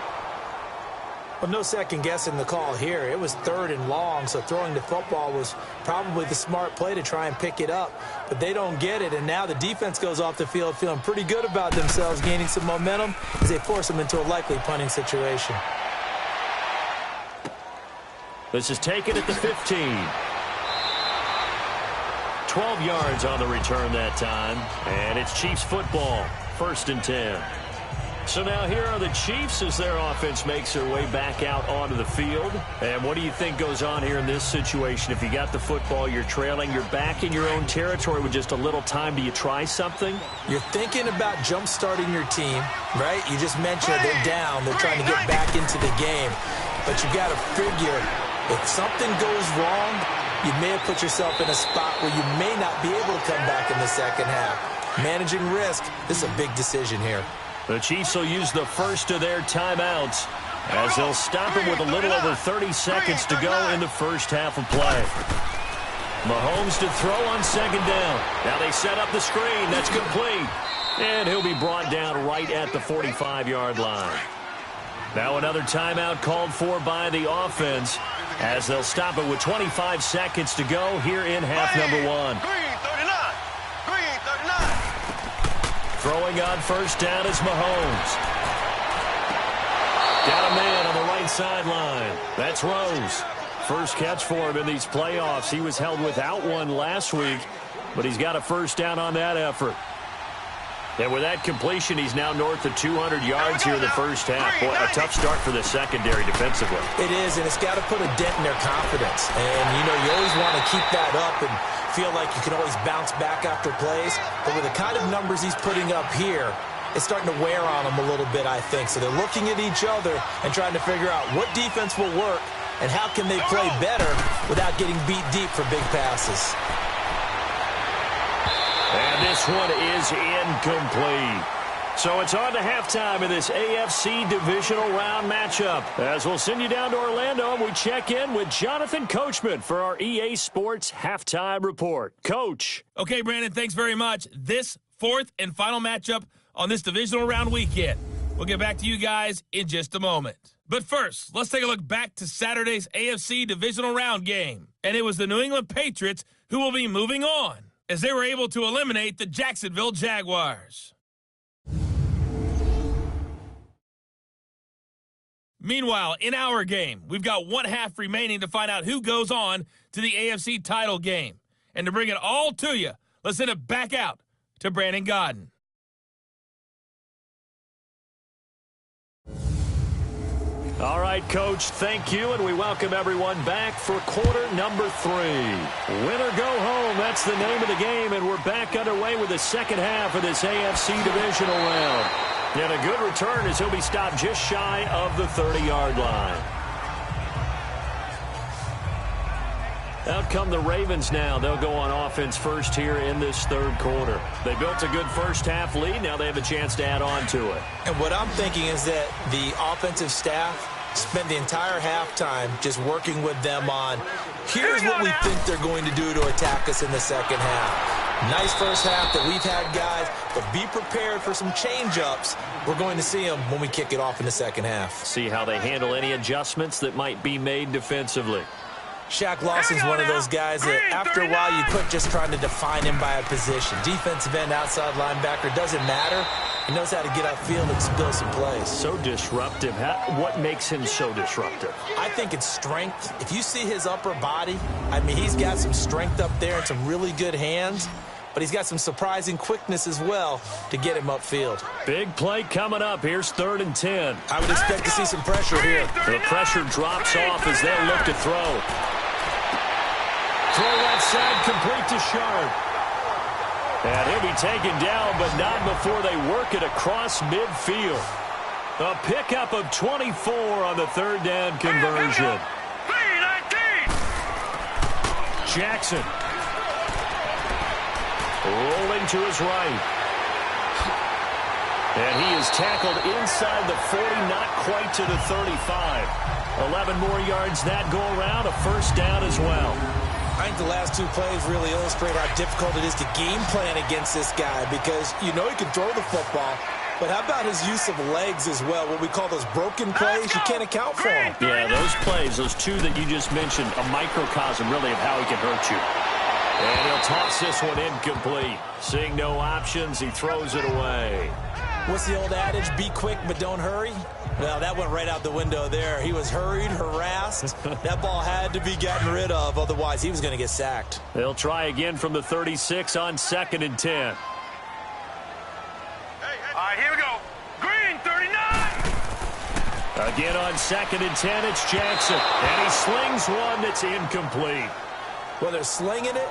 Well, no second guessing the call here. It was 3rd and long, so throwing the football was probably the smart play to try and pick it up. But they don't get it, and now the defense goes off the field feeling pretty good about themselves, gaining some momentum as they force them into a likely punting situation. This is taken at the 15. 12 yards on the return that time, and it's Chiefs football, 1st and 10. So now here are the Chiefs as their offense makes their way back out onto the field. And what do you think goes on here in this situation? If you got the football, you're trailing, you're back in your own territory with just a little time. Do you try something? You're thinking about jump-starting your team, right? You just mentioned they're down. They're trying to get back into the game. But you got to figure if something goes wrong, you may have put yourself in a spot where you may not be able to come back in the second half. Managing risk, this is a big decision here. The Chiefs will use the first of their timeouts as they'll stop it with a little over 30 seconds to go in the first half of play. Mahomes to throw on second down. Now they set up the screen. That's complete. And he'll be brought down right at the 45-yard line. Now another timeout called for by the offense as they'll stop it with 25 seconds to go here in half number one. Throwing on first down is Mahomes. Got a man on the right sideline. That's Rose. First catch for him in these playoffs. He was held without one last week, but he's got a first down on that effort. And with that completion, he's now north of 200 yards here in the first half. Boy, a tough start for the secondary defensively. It is, and it's got to put a dent in their confidence. And, you know, you always want to keep that up and feel like you can always bounce back after plays. But with the kind of numbers he's putting up here, it's starting to wear on them a little bit, I think. So they're looking at each other and trying to figure out what defense will work and how can they play better without getting beat deep for big passes. And this one is incomplete. So it's on to halftime in this AFC divisional round matchup. As we'll send you down to Orlando, and we check in with Jonathan Coachman for our EA Sports Halftime Report. Coach. Okay, Brandon, thanks very much. This fourth and final matchup on this divisional round weekend. We'll get back to you guys in just a moment. But first, let's take a look back to Saturday's AFC divisional round game. And it was the New England Patriots who will be moving on, as they were able to eliminate the Jacksonville Jaguars. Meanwhile, in our game, we've got one half remaining to find out who goes on to the AFC title game. And to bring it all to you, let's send it back out to Brandon Godden. All right, Coach, thank you, and we welcome everyone back for quarter number 3. Win or go home, that's the name of the game, and we're back underway with the second half of this AFC divisional round. And a good return as he'll be stopped just shy of the 30-yard line. Out come the Ravens now. They'll go on offense first here in this third quarter. They built a good first half lead. Now they have a chance to add on to it. And what I'm thinking is that the offensive staff spent the entire halftime just working with them on, here's what we think they're going to do to attack us in the second half. Nice first half that we've had, guys, but be prepared for some change-ups. We're going to see them when we kick it off in the second half. See how they handle any adjustments that might be made defensively. Shaq Lawson's one of those guys that after a while you quit just trying to define him by a position. Defensive end, outside linebacker, doesn't matter. He knows how to get upfield and spill some plays. So disruptive. What makes him so disruptive? I think it's strength. If you see his upper body, I mean, he's got some strength up there and some really good hands, but he's got some surprising quickness as well to get him upfield. Big play coming up. Here's 3rd and 10. I would expect to see some pressure here. The pressure drops off as they'll look to throw. Throw left side, complete to Sharp. And he'll be taken down, but not before they work it across midfield. A pickup of 24 on the 3rd down conversion. Jackson. Rolling to his right. And he is tackled inside the 40, not quite to the 35. 11 more yards that go around, a first down as well. I think the last two plays really illustrate how difficult it is to game plan against this guy because you know he can throw the football, but how about his use of legs as well, what we call those broken plays? You can't account for them. Yeah, those plays, those two that you just mentioned, a microcosm really of how he can hurt you. And he'll toss this one incomplete. Seeing no options, he throws it away. What's the old adage? Be quick, but don't hurry? Well, that went right out the window there. He was hurried, harassed. That ball had to be gotten rid of, otherwise he was going to get sacked. They'll try again from the 36 on 2nd and 10. All right, here we go. Green, 39. Again on 2nd and 10, it's Jackson. And he slings one that's incomplete. Well, they're slinging it,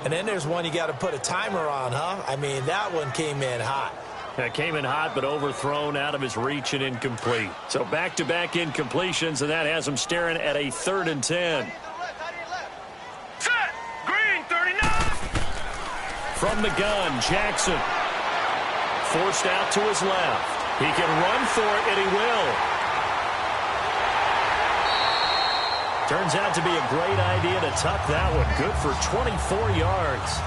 and then there's one you got to put a timer on, huh? I mean, that one came in hot. That came in hot, but overthrown out of his reach and incomplete. So back-to-back incompletions, and that has him staring at a 3rd and 10. Set! Green 39! From the gun, Jackson. Forced out to his left. He can run for it, and he will. Turns out to be a great idea to tuck that one. Good for 24 yards.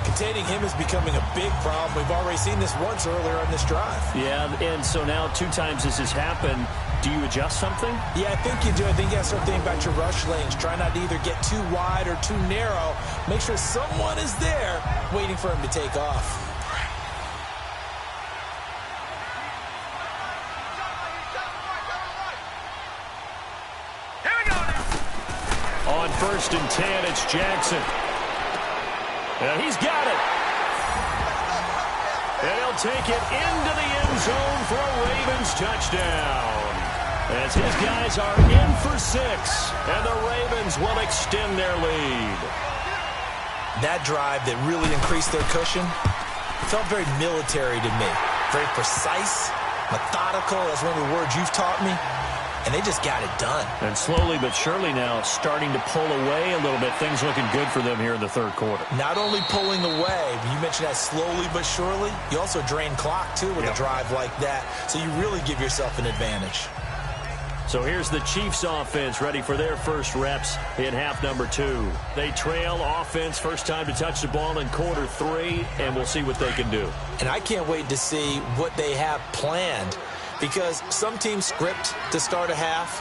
Containing him is becoming a big problem. We've already seen this once earlier on this drive. Yeah, and so now 2 times this has happened. Do you adjust something? Yeah, I think you do. I think you got to start thinking about your rush lanes. Try not to either get too wide or too narrow. Make sure someone is there waiting for him to take off. Here we go now! On 1st and 10, it's Jackson. And he's got it. And he'll take it into the end zone for a Ravens touchdown. As his guys are in for 6, and the Ravens will extend their lead. That drive that really increased their cushion felt very military to me. Very precise, methodical. That's one of the words you've taught me. And they just got it done. And slowly but surely now starting to pull away a little bit. Things looking good for them here in the 3rd quarter. Not only pulling away, but you mentioned that slowly but surely. You also drain clock, too, with a drive like that. So you really give yourself an advantage. So here's the Chiefs offense ready for their first reps in half number 2. They trail offense, first time to touch the ball in quarter 3, and we'll see what they can do. And I can't wait to see what they have planned. Because some teams script to start a half.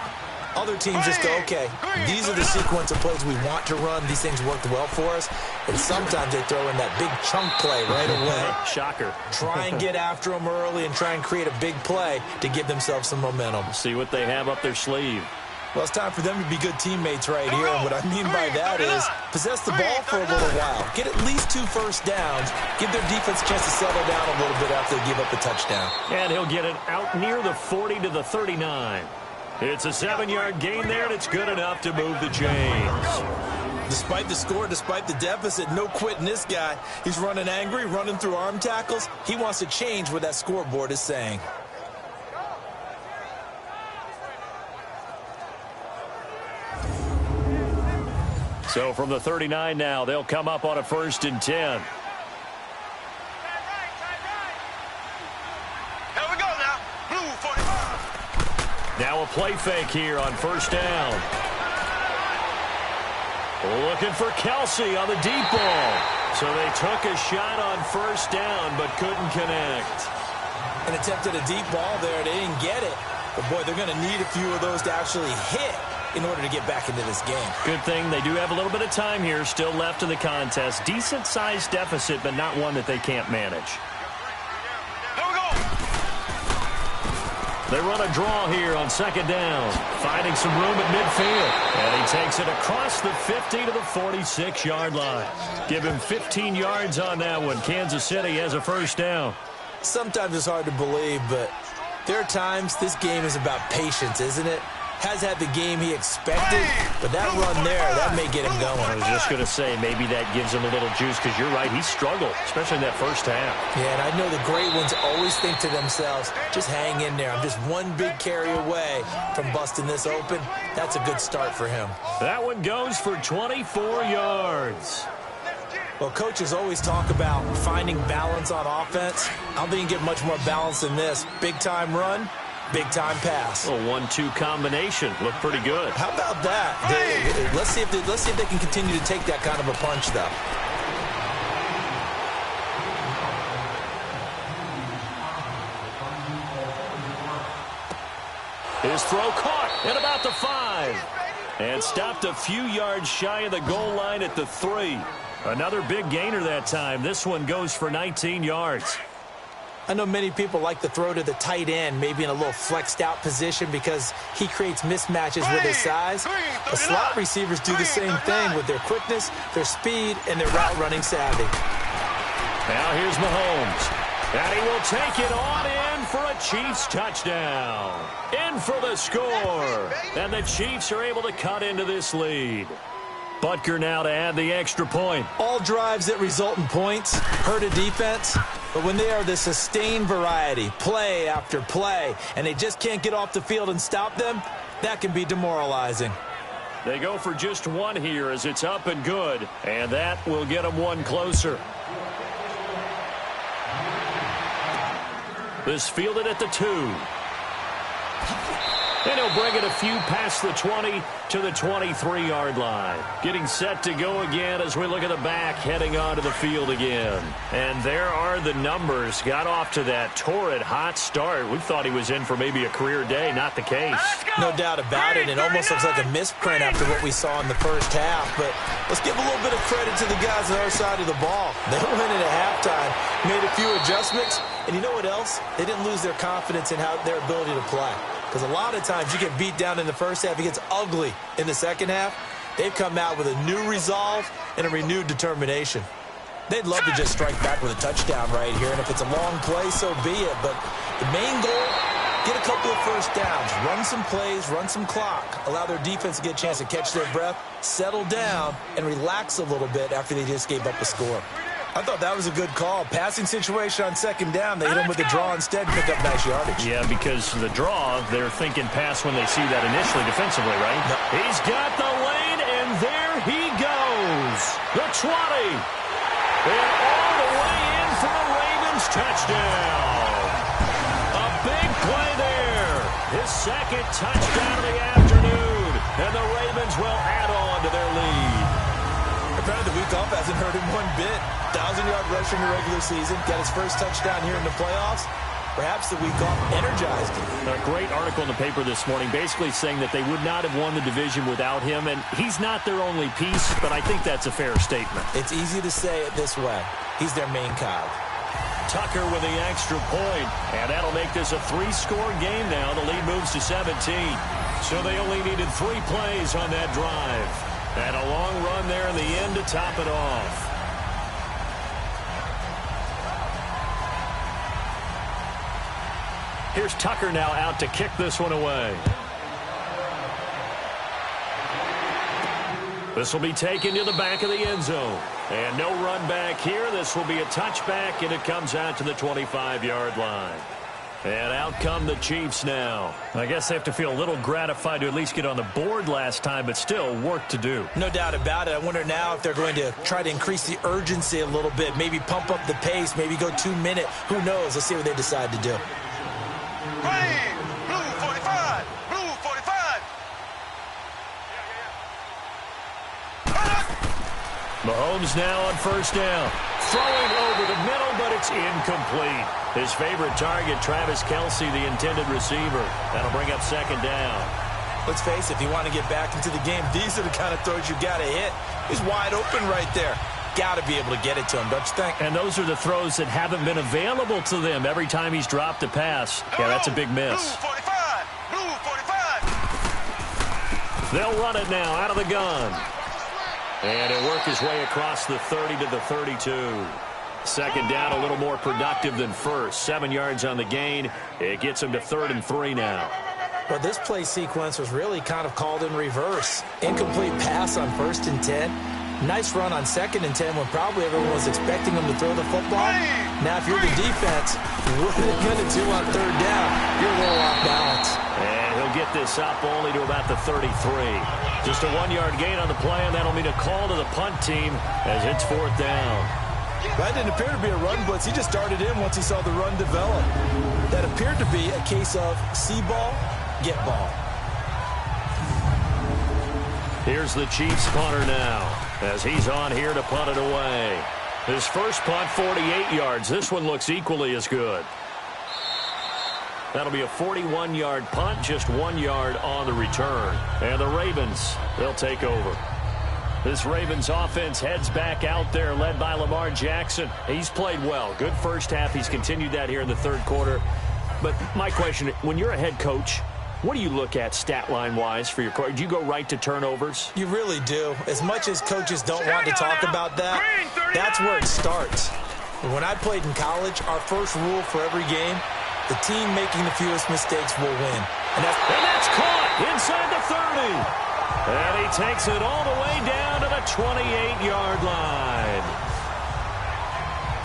Other teams just go, okay, these are the sequence of plays we want to run. These things worked well for us. And sometimes they throw in that big chunk play right away. Shocker. Try and get after them early and try and create a big play to give themselves some momentum. See what they have up their sleeve. Well, it's time for them to be good teammates right here. And what I mean by that is possess the ball for a little while. Get at least 2 first downs. Give their defense a chance to settle down a little bit after they give up the touchdown. And he'll get it out near the 40 to the 39. It's a 7-yard gain there, and it's good enough to move the chains. Despite the score, despite the deficit, no quitting this guy. He's running angry, running through arm tackles. He wants to change what that scoreboard is saying. So from the 39 now, they'll come up on a 1st and 10. Here we go now. Blue 45. Now a play fake here on 1st down. Looking for Kelsey on the deep ball. So they took a shot on 1st down, but couldn't connect. An attempt at a deep ball there. They didn't get it. But, boy, they're going to need a few of those to actually hit in order to get back into this game. Good thing they do have a little bit of time here still left in the contest. Decent-sized deficit, but not one that they can't manage. Here we go. They run a draw here on 2nd down, finding some room at midfield. And he takes it across the 50 to the 46-yard line. Give him 15 yards on that one. Kansas City has a 1st down. Sometimes it's hard to believe, but there are times this game is about patience, isn't it? Has had the game he expected, but that run there, that may get him going. I was just going to say, maybe that gives him a little juice, because you're right, he struggled, especially in that 1st half. Yeah, and I know the great ones always think to themselves, just hang in there. I'm just one big carry away from busting this open. That's a good start for him. That one goes for 24 yards. Well, coaches always talk about finding balance on offense. I don't think you can get much more balance than this. Big-time run. Big-time pass. A 1-2 combination. Looked pretty good. How about that? Let's see if they can continue to take that kind of a punch, though. His throw caught at about the 5. And stopped a few yards shy of the goal line at the 3. Another big gainer that time. This one goes for 19 yards. I know many people like to throw to the tight end, maybe in a little flexed out position because he creates mismatches with his size. The slot receivers do the same thing with their quickness, their speed, and their route running savvy. Now here's Mahomes. And he will take it on in for a Chiefs touchdown. In for the score. And the Chiefs are able to cut into this lead. Butker now to add the extra point. All drives that result in points hurt a defense, but when they are the sustained variety, play after play, and they just can't get off the field and stop them, that can be demoralizing. They go for just one here as it's up and good, and that will get them one closer. This fielded at the 2. And he'll bring it a few past the 20 to the 23-yard line. Getting set to go again as we look at the back heading onto the field again. And there are the numbers. Got off to that torrid hot start. We thought he was in for maybe a career day. Not the case. No doubt about it. It almost looks like a misprint after what we saw in the first half. But let's give a little bit of credit to the guys on our side of the ball. They went in at halftime, made a few adjustments. And you know what else? They didn't lose their confidence in their ability to play. Because a lot of times you get beat down in the first half. It gets ugly in the second half. They've come out with a new resolve and a renewed determination. They'd love to just strike back with a touchdown right here. And if it's a long play, so be it. But the main goal, get a couple of first downs. Run some plays, run some clock. Allow their defense to get a chance to catch their breath, settle down, and relax a little bit after they just gave up a score. I thought that was a good call. Passing situation on second down. They hit him with the draw instead and pick up nice yardage. Yeah, because the draw, they're thinking pass when they see that initially defensively, right? No. He's got the lane, and there he goes. The 20. And all the way in for a Ravens touchdown. A big play there. His second touchdown of the afternoon. And the Ravens will add on to their lead. Apparently the week off hasn't hurt him one bit. 1,000-yard rush in the regular season. Got his first touchdown here in the playoffs. Perhaps the week off energized him. A great article in the paper this morning basically saying that they would not have won the division without him. And he's not their only piece, but I think that's a fair statement. It's easy to say it this way. He's their main cog. Tucker with the extra point. And that'll make this a 3-score game now. The lead moves to 17. So they only needed 3 plays on that drive. And a long run there in the end to top it off. Here's Tucker now out to kick this one away. This will be taken to the back of the end zone. And no run back here. This will be a touchback, and it comes out to the 25-yard line. And out come the Chiefs now. I guess they have to feel a little gratified to at least get on the board last time, but still work to do. No doubt about it. I wonder now if they're going to try to increase the urgency a little bit, maybe pump up the pace, maybe go 2-minute. Who knows? Let's see what they decide to do. Green, blue 45, blue 45. Mahomes now on first down. Throwing over the middle, but it's incomplete. His favorite target, Travis Kelce, the intended receiver. That'll bring up second down. Let's face it, if you want to get back into the game, these are the kind of throws you got to hit. He's wide open right there. Got to be able to get it to him, don't you think? And those are the throws that haven't been available to them every time he's dropped a pass. Yeah, that's a big miss. Blue 45, blue 45. They'll run it now out of the gun. And he'll work his way across the 30 to the 32. Second down, a little more productive than first. 7 yards on the gain. It gets him to 3rd and 3 now. Well, this play sequence was really kind of called in reverse. Incomplete pass on 1st and 10. Nice run on 2nd and 10 when probably everyone was expecting him to throw the football. Now, if you're the defense, what are they going to do on 3rd down? You're a little off balance. And he'll get this up only to about the 33. Just a 1-yard gain on the play, and that'll mean a call to the punt team as it's 4th down. That didn't appear to be a run blitz. He just darted in once he saw the run develop. That appeared to be a case of see ball, get ball. Here's the Chiefs punter now as he's on here to punt it away. His first punt, 48 yards. This one looks equally as good. That'll be a 41-yard punt, just 1 yard on the return. And the Ravens, they'll take over. This Ravens offense heads back out there, led by Lamar Jackson. He's played well. Good first half. He's continued that here in the 3rd quarter. But my question, when you're a head coach, what do you look at stat line-wise for your coach? Do you go right to turnovers? You really do. As much as coaches don't want to talk about that, that's where it starts. When I played in college, our first rule for every game, the team making the fewest mistakes will win. And that's caught inside the 30. And he takes it all the way down to the 28-yard line.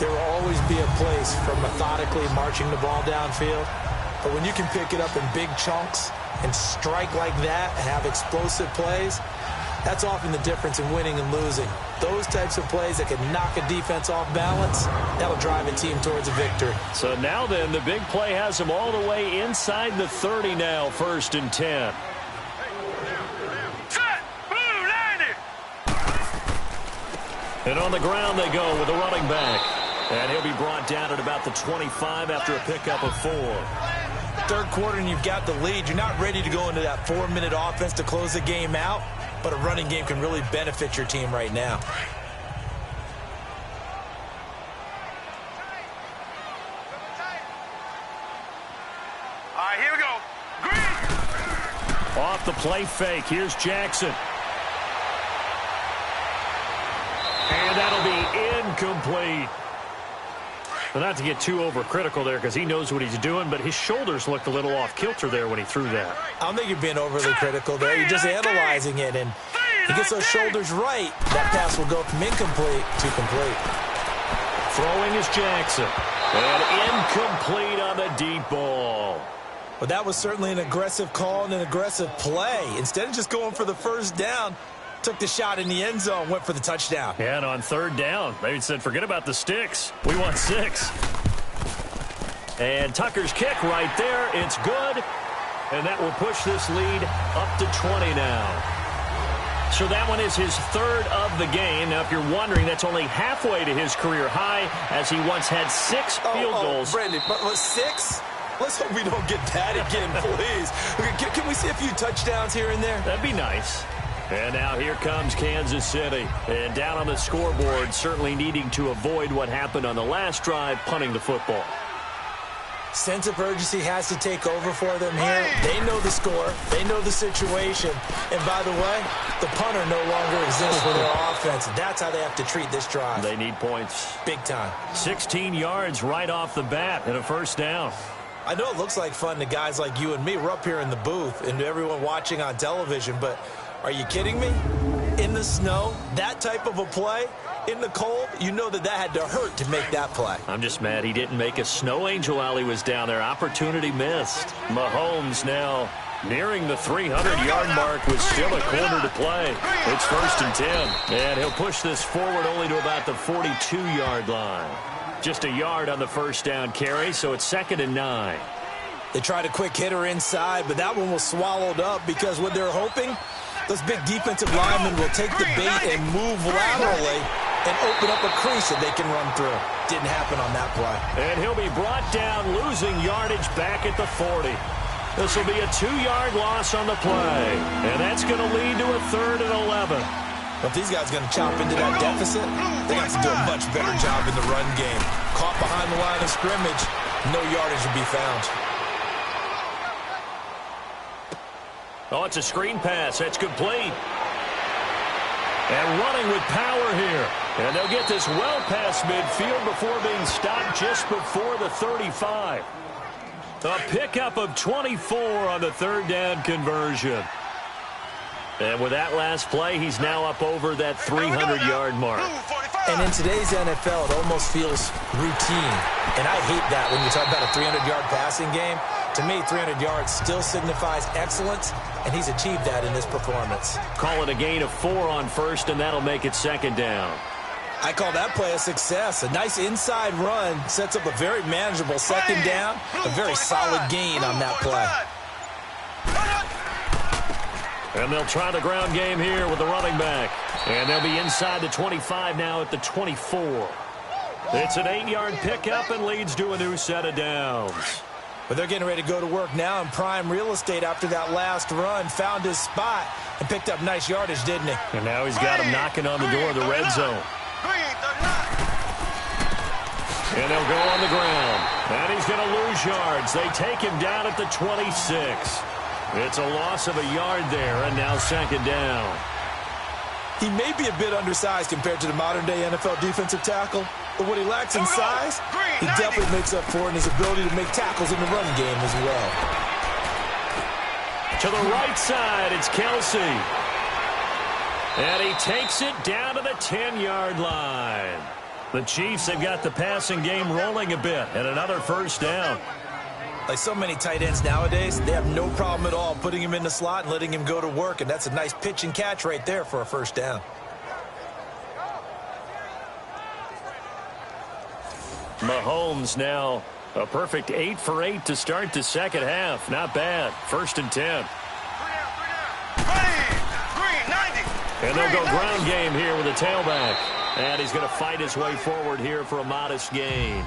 There will always be a place for methodically marching the ball downfield. But when you can pick it up in big chunks and strike like that and have explosive plays, that's often the difference in winning and losing. Those types of plays that can knock a defense off balance, that'll drive a team towards a victory. So now then, the big play has them all the way inside the 30 now, 1st and 10. Set. Blue, landed. And on the ground they go with the running back. And he'll be brought down at about the 25 after a pickup of 4. Third quarter and you've got the lead. You're not ready to go into that 4-minute offense to close the game out, but a running game can really benefit your team right now. All right, here we go. Green. Off the play fake. Here's Jackson. And that'll be incomplete. But not to get too overcritical there because he knows what he's doing, but his shoulders looked a little off kilter there when he threw that. I don't think you're being overly critical there. You're just analyzing it, and he gets those shoulders right. That pass will go from incomplete to complete. Throwing is Jackson. And incomplete on the deep ball. But that was certainly an aggressive call and an aggressive play. Instead of just going for the first down, took the shot in the end zone, went for the touchdown. Yeah, and on 3rd down, they said, forget about the sticks. We want 6. And Tucker's kick right there. It's good. And that will push this lead up to 20 now. So that one is his 3rd of the game. Now, if you're wondering, that's only halfway to his career high, as he once had 6 field goals. Brandon, but 6? Let's hope we don't get that again, please. Can we see a few touchdowns here and there? That'd be nice. And now here comes Kansas City. And down on the scoreboard, certainly needing to avoid what happened on the last drive, punting the football. Sense of urgency has to take over for them here. They know the score. They know the situation. And by the way, the punter no longer exists for their offense. That's how they have to treat this drive. They need points. Big time. 16 yards right off the bat and a 1st down. I know it looks like fun to guys like you and me. We're up here in the booth and to everyone watching on television, but are you kidding me? In the snow, that type of a play, in the cold, you know that had to hurt to make that play. I'm just mad he didn't make a snow angel while he was down there. Opportunity missed. Mahomes now nearing the 300-yard mark with still a quarter to play. It's 1st and 10. And he'll push this forward only to about the 42-yard line. Just a yard on the 1st down carry, so it's 2nd and 9. They tried a quick hitter inside, but that one was swallowed up because what they're hoping, those big defensive linemen will take the bait and move laterally and open up a crease that they can run through. Didn't happen on that play. And he'll be brought down, losing yardage back at the 40. This will be a 2-yard loss on the play. And that's going to lead to a 3rd and 11. Well, if these guys are going to chop into that deficit, they have to do a much better job in the run game. Caught behind the line of scrimmage, no yardage will be found. Oh, it's a screen pass. That's complete. And running with power here. And they'll get this well past midfield before being stopped just before the 35. A pickup of 24 on the 3rd down conversion. And with that last play, he's now up over that 300-yard mark. And in today's NFL, it almost feels routine. And I hate that when you talk about a 300-yard passing game. To me, 300 yards still signifies excellence, and he's achieved that in this performance. Call it a gain of 4 on 1st, and that'll make it 2nd down. I call that play a success. A nice inside run sets up a very manageable 2nd down, a very solid gain on that play. And they'll try the ground game here with the running back. And they'll be inside the 25 now at the 24. It's an 8-yard pickup and leads to a new set of downs. But they're getting ready to go to work now in prime real estate after that last run. Found his spot and picked up nice yardage, didn't he? And now he's got him knocking on the door of the red zone. And they'll go on the ground. And he's going to lose yards. They take him down at the 26. It's a loss of a yard there, and now 2nd down. He may be a bit undersized compared to the modern-day NFL defensive tackle, But what he lacks in size, he definitely makes up for in his ability to make tackles in the run game as well. To the right side, it's Kelsey. And he takes it down to the 10-yard line. The Chiefs have got the passing game rolling a bit, and another first down. Like so many tight ends nowadays, they have no problem at all putting him in the slot and letting him go to work, and that's a nice pitch and catch right there for a first down. Mahomes now a perfect 8 for 8 to start the second half. Not bad. 1st and 10. And they'll go ground game here with a tailback. And he's going to fight his way forward here for a modest gain.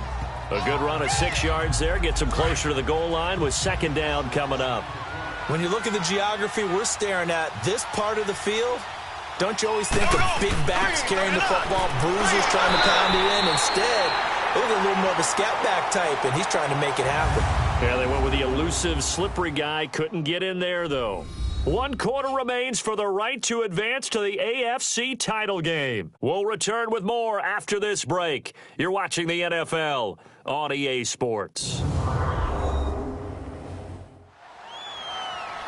A good run of 6 yards there. Gets him closer to the goal line with second down coming up. When you look at the geography we're staring at, this part of the field, don't you always think of big backs carrying the football, bruisers trying to pound it in? Instead, look at a little more of a scat back type, and he's trying to make it happen. Yeah, they went with the elusive, slippery guy. Couldn't get in there, though. 1 quarter remains for the right to advance to the AFC title game. We'll return with more after this break. You're watching the NFL on EA Sports.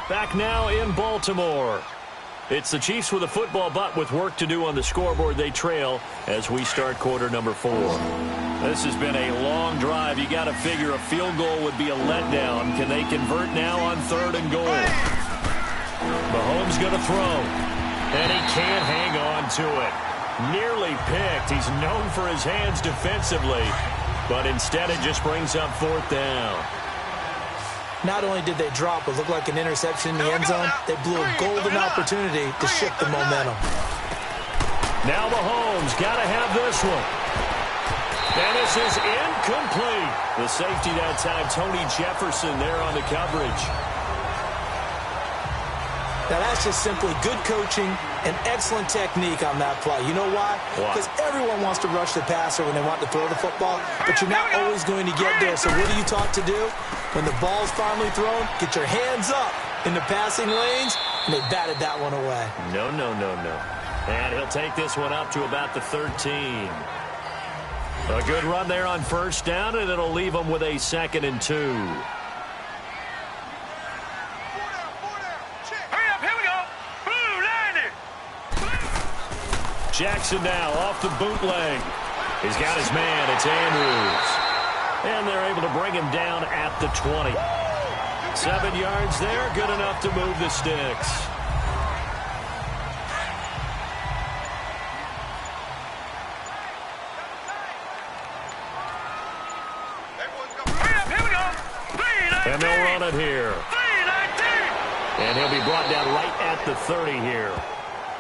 Back now in Baltimore. It's the Chiefs with a football, but with work to do on the scoreboard. They trail as we start quarter number 4. This has been a long drive. You got to figure a field goal would be a letdown. Can they convert now on 3rd and goal? Mahomes going to throw, and he can't hang on to it. Nearly picked. He's known for his hands defensively, but instead it just brings up 4th down. Not only did they drop what looked like an interception in the end zone, they blew a golden opportunity to shift the momentum. Now Mahomes got to have this one. And this is incomplete. The safety that time, Tony Jefferson there on the coverage. Now, that's just simply good coaching and excellent technique on that play. You know why? Because everyone wants to rush the passer when they want to throw the football, but you're not always going to get there. So what are you taught to do? When the ball's finally thrown, get your hands up in the passing lanes, and they batted that one away. No. And he'll take this one up to about the 13. A good run there on 1st down, and it'll leave them with a 2nd and 2. Jackson now off the bootleg. He's got his man. It's Andrews. And they're able to bring him down at the 20. 7 yards there. Good enough to move the sticks. And they'll run it here. And he'll be brought down right at the 30 here.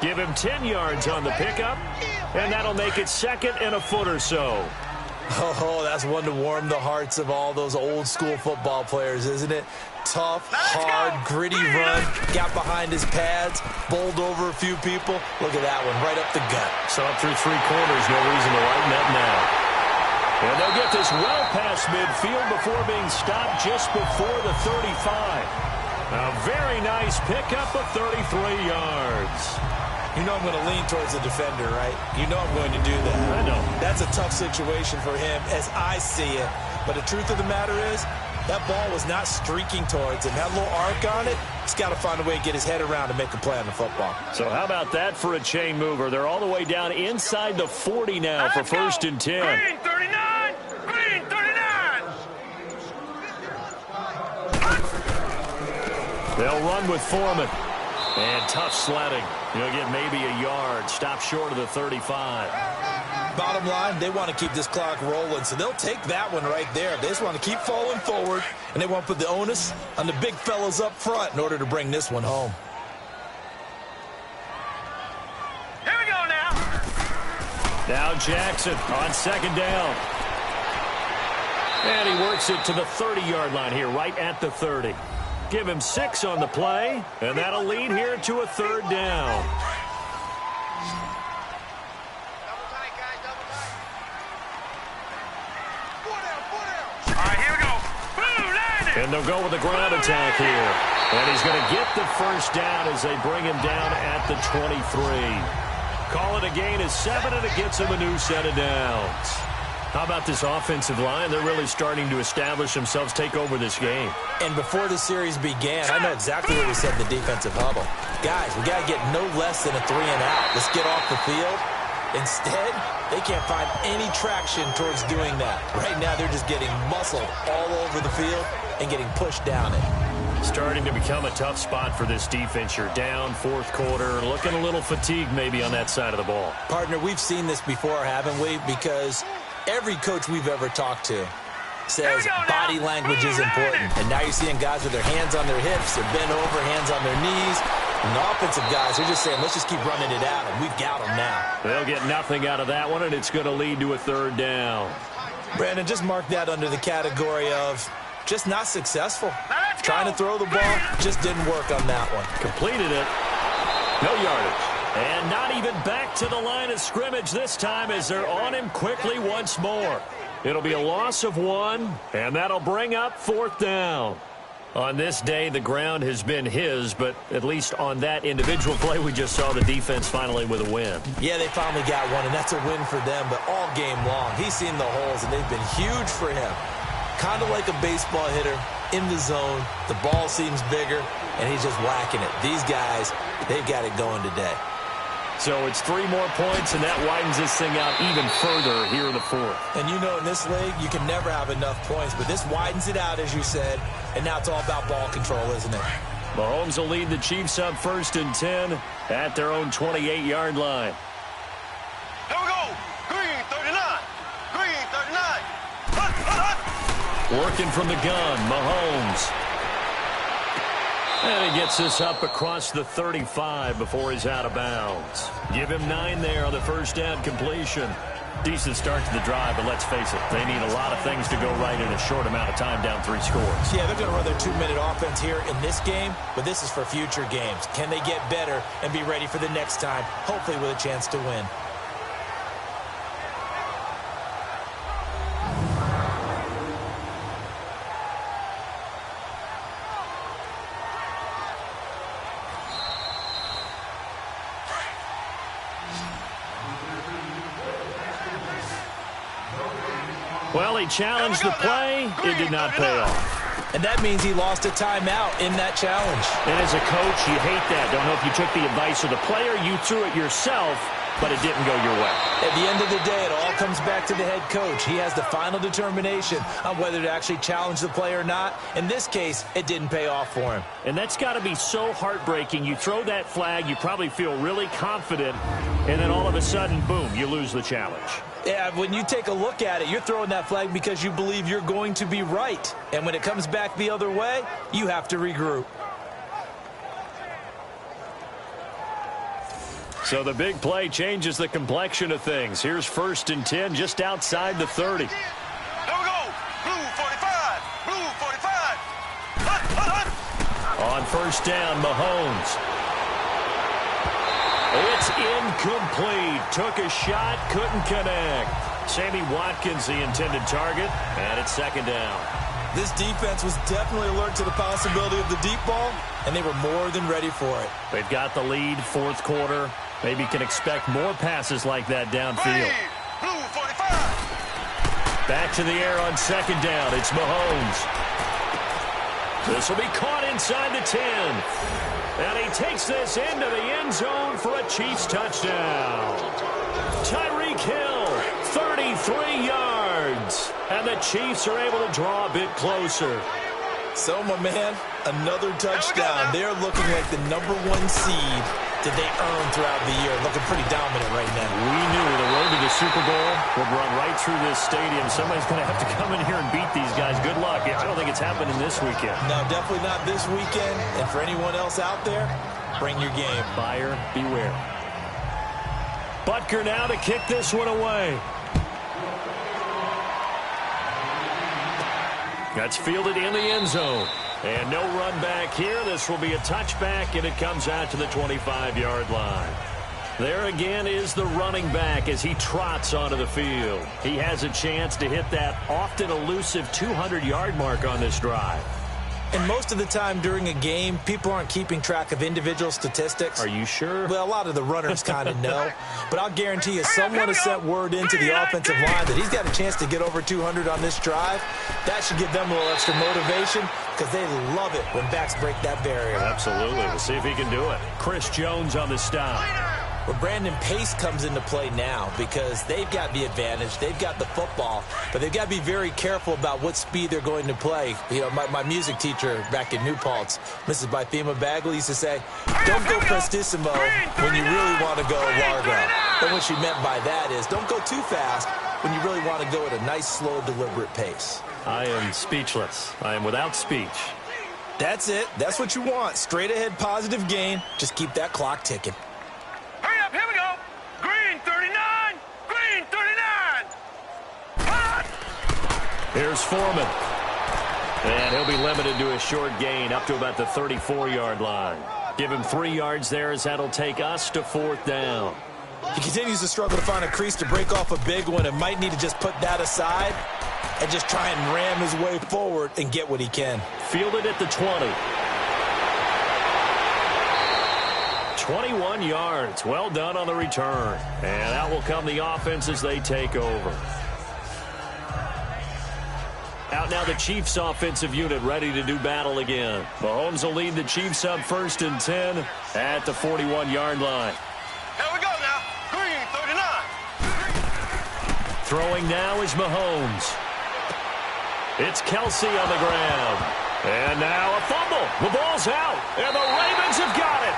Give him 10 yards on the pickup, and that'll make it 2nd and a foot or so. Oh, that's one to warm the hearts of all those old-school football players, isn't it? Tough, hard, gritty run, got behind his pads, bowled over a few people. Look at that one, right up the gut. So up through 3 quarters, no reason to lighten up now. And they'll get this well past midfield before being stopped just before the 35. A very nice pickup of 33 yards. You know I'm going to lean towards the defender, right? You know I'm going to do that. I know. That's a tough situation for him as I see it. But the truth of the matter is, that ball was not streaking towards him. Had a little arc on it. He's got to find a way to get his head around and make a play on the football. So how about that for a chain mover? They're all the way down inside the 40 now for 1st and 10. Green 39! Green 39! They'll run with Foreman. And tough sledding. He'll get maybe a yard. Stop short of the 35. Bottom line, they want to keep this clock rolling, so they'll take that one right there. They just want to keep falling forward, and they want to put the onus on the big fellas up front in order to bring this one home. Here we go now. Now Jackson on 2nd down. And he works it to the 30-yard line here, right at the 30. Give him 6 on the play, and that'll lead here to a 3rd down. All right, here we go. And they'll go with a ground attack here. And he's going to get the first down as they bring him down at the 23. Call it a gain of 7, and it gets him a new set of downs. How about this offensive line? They're really starting to establish themselves, take over this game. And before the series began, I know exactly what we said in the defensive huddle. Guys, we got to get no less than a 3-and-out. Let's get off the field. Instead, they can't find any traction towards doing that. Right now, they're just getting muscled all over the field and getting pushed down it. Starting to become a tough spot for this defense. You're down fourth quarter, looking a little fatigued maybe on that side of the ball. Partner, we've seen this before, haven't we? Because every coach we've ever talked to says body language is important. And now you're seeing guys with their hands on their hips, they're bent over, hands on their knees. And the offensive guys are just saying, let's just keep running it out, and we've got them now. They'll get nothing out of that one, and it's going to lead to a third down. Brandon, just mark that under the category of just not successful. Trying to throw the ball just didn't work on that one. Completed it. No yardage. And not even back to the line of scrimmage this time as they're on him quickly once more. It'll be a loss of 1, and that'll bring up fourth down. On this day, the ground has been his, but at least on that individual play, we just saw the defense finally with a win. Yeah, they finally got one, and that's a win for them, but all game long, he's seen the holes, and they've been huge for him. Kind of like a baseball hitter in the zone. The ball seems bigger, and he's just whacking it. These guys, they've got it going today. So it's 3 more points, and that widens this thing out even further here in the fourth. And you know in this league, you can never have enough points, but this widens it out, as you said, and now it's all about ball control, isn't it? Mahomes will lead the Chiefs up 1st and 10 at their own 28-yard line. Here we go. Green 39. Green 39. Hut, hut, hut. Working from the gun, Mahomes. And he gets this up across the 35 before he's out of bounds. Give him 9 there on the first down completion. Decent start to the drive, but let's face it, they need a lot of things to go right in a short amount of time, down 3 scores. Yeah, they're going to run their 2-minute offense here in this game, but this is for future games. Can they get better and be ready for the next time, hopefully with a chance to win? Well, he challenged the play. It did not pay off. And that means he lost a timeout in that challenge. And as a coach, you hate that. Don't know if you took the advice of the player, you threw it yourself, but it didn't go your way. At the end of the day, it all comes back to the head coach. He has the final determination on whether to actually challenge the play or not. In this case, it didn't pay off for him. And that's got to be so heartbreaking. You throw that flag, you probably feel really confident, and then all of a sudden, boom, you lose the challenge. Yeah, when you take a look at it, you're throwing that flag because you believe you're going to be right. And when it comes back the other way, you have to regroup. So the big play changes the complexion of things. Here's 1st and 10 just outside the 30. Here we go. Blue 45. Blue 45. Hut, hut, hut. On first down, Mahomes. It's incomplete. Took a shot, couldn't connect. Sammy Watkins, the intended target, and it's 2nd down. This defense was definitely alert to the possibility of the deep ball, and they were more than ready for it. They've got the lead, 4th quarter. Maybe can expect more passes like that downfield. Blue 45. Back to the air on 2nd down. It's Mahomes. This will be caught inside the 10. And he takes this into the end zone for a Chiefs touchdown. Tyreek Hill, 33 yards. And the Chiefs are able to draw a bit closer. So, my man, another touchdown. They're looking like the #1 seed that they earned throughout the year. Looking pretty dominant right now. We knew the road to the Super Bowl would run right through this stadium. Somebody's going to have to come in here and beat these guys. Good luck. I don't think it's happening this weekend. No, definitely not this weekend. And for anyone else out there, bring your game. Buyer beware. Butker now to kick this one away. That's fielded in the end zone. And no run back here. This will be a touchback, and it comes out to the 25-yard line. There again is the running back as he trots onto the field. He has a chance to hit that often elusive 200-yard mark on this drive. And most of the time during a game, people aren't keeping track of individual statistics. Are you sure? Well, a lot of the runners kind of know. But I'll guarantee you, someone has sent word into the offensive line that he's got a chance to get over 200 on this drive. That should give them a little extra motivation because they love it when backs break that barrier. Absolutely. We'll see if he can do it. Chris Jones on the stop. Well, Brandon, pace comes into play now because they've got the advantage. They've got the football, but they've got to be very careful about what speed they're going to play. You know, my music teacher back in New Paltz, Mrs. Bythema Bagley, used to say, don't go prestissimo when you really want to go largo. And what she meant by that is don't go too fast when you really want to go at a nice, slow, deliberate pace. I am speechless. I am without speech. That's it. That's what you want. Straight ahead, positive gain. Just keep that clock ticking. Hurry up, here we go. Green 39, green 39. Hot. Here's Foreman. And he'll be limited to a short gain up to about the 34-yard line. Give him 3 yards there as that'll take us to 4th down. He continues to struggle to find a crease to break off a big one and might need to just put that aside and just try and ram his way forward and get what he can. Fielded at the 20. 21 yards. Well done on the return. And out will come the offense as they take over. Out now the Chiefs offensive unit ready to do battle again. Mahomes will lead the Chiefs up 1st and 10 at the 41-yard line. Here we go now. Green 39. Throwing now is Mahomes. It's Kelsey on the ground. And now a fumble. The ball's out. And the Ravens have got it.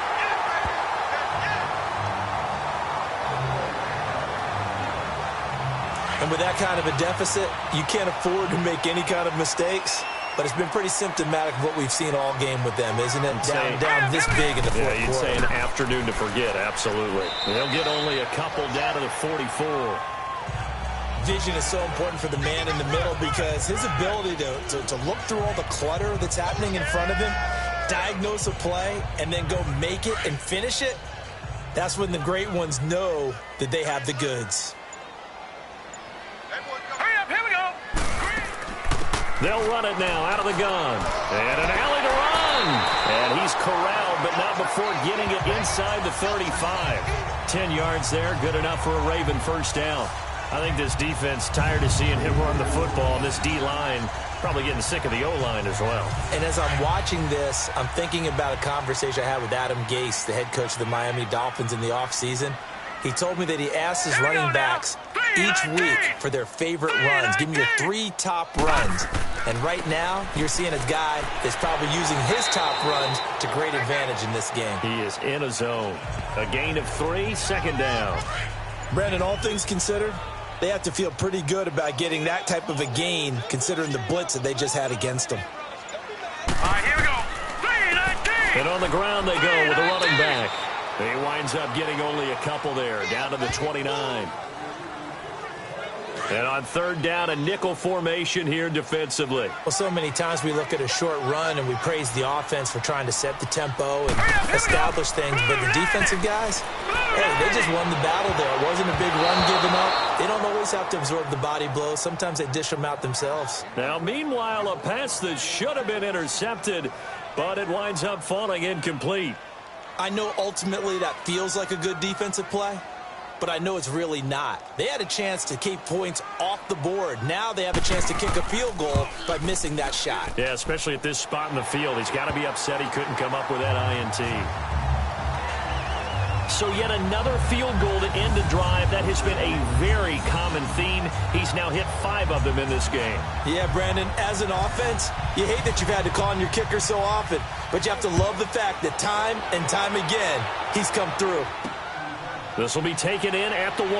And with that kind of a deficit, you can't afford to make any kind of mistakes. But it's been pretty symptomatic of what we've seen all game with them, isn't it? Down this big in the fourth quarter. Yeah, you'd say an afternoon to forget, absolutely. They'll get only a couple down to the 44. Vision is so important for the man in the middle because his ability to look through all the clutter that's happening in front of him, diagnose a play, and then go make it and finish it, that's when the great ones know that they have the goods. Hurry up, here we go. They'll run it now out of the gun. And an alley to run. And he's corralled, but not before getting it inside the 35. 10 yards there, good enough for a Raven first down. I think this defense tired of seeing him run the football, and this D-line probably getting sick of the O-line as well. And as I'm watching this, I'm thinking about a conversation I had with Adam Gase, the head coach of the Miami Dolphins in the offseason. He told me that he asked his running backs each week for their favorite runs. Give me your 3 top runs. And right now, you're seeing a guy that's probably using his top runs to great advantage in this game. He is in a zone. A gain of 3, 2nd down. Brandon, all things considered, they have to feel pretty good about getting that type of a gain considering the blitz that they just had against them. All right, here we go. 3-19. And on the ground they go with a running back. He winds up getting only a couple there, down to the 29. And on 3rd down, a nickel formation here defensively. Well, so many times we look at a short run and we praise the offense for trying to set the tempo and establish things, but the defensive guys, hey, they just won the battle there. It wasn't a big run given up. They don't always have to absorb the body blows. Sometimes they dish them out themselves. Now, meanwhile, a pass that should have been intercepted, but it winds up falling incomplete. I know ultimately that feels like a good defensive play, but I know it's really not. They had a chance to keep points off the board. Now they have a chance to kick a field goal by missing that shot. Yeah, especially at this spot in the field. He's got to be upset he couldn't come up with that INT. So yet another field goal to end a drive. That has been a very common theme. He's now hit 5 of them in this game. Yeah, Brandon, as an offense, you hate that you've had to call on your kicker so often, but you have to love the fact that time and time again, he's come through. This will be taken in at the 1.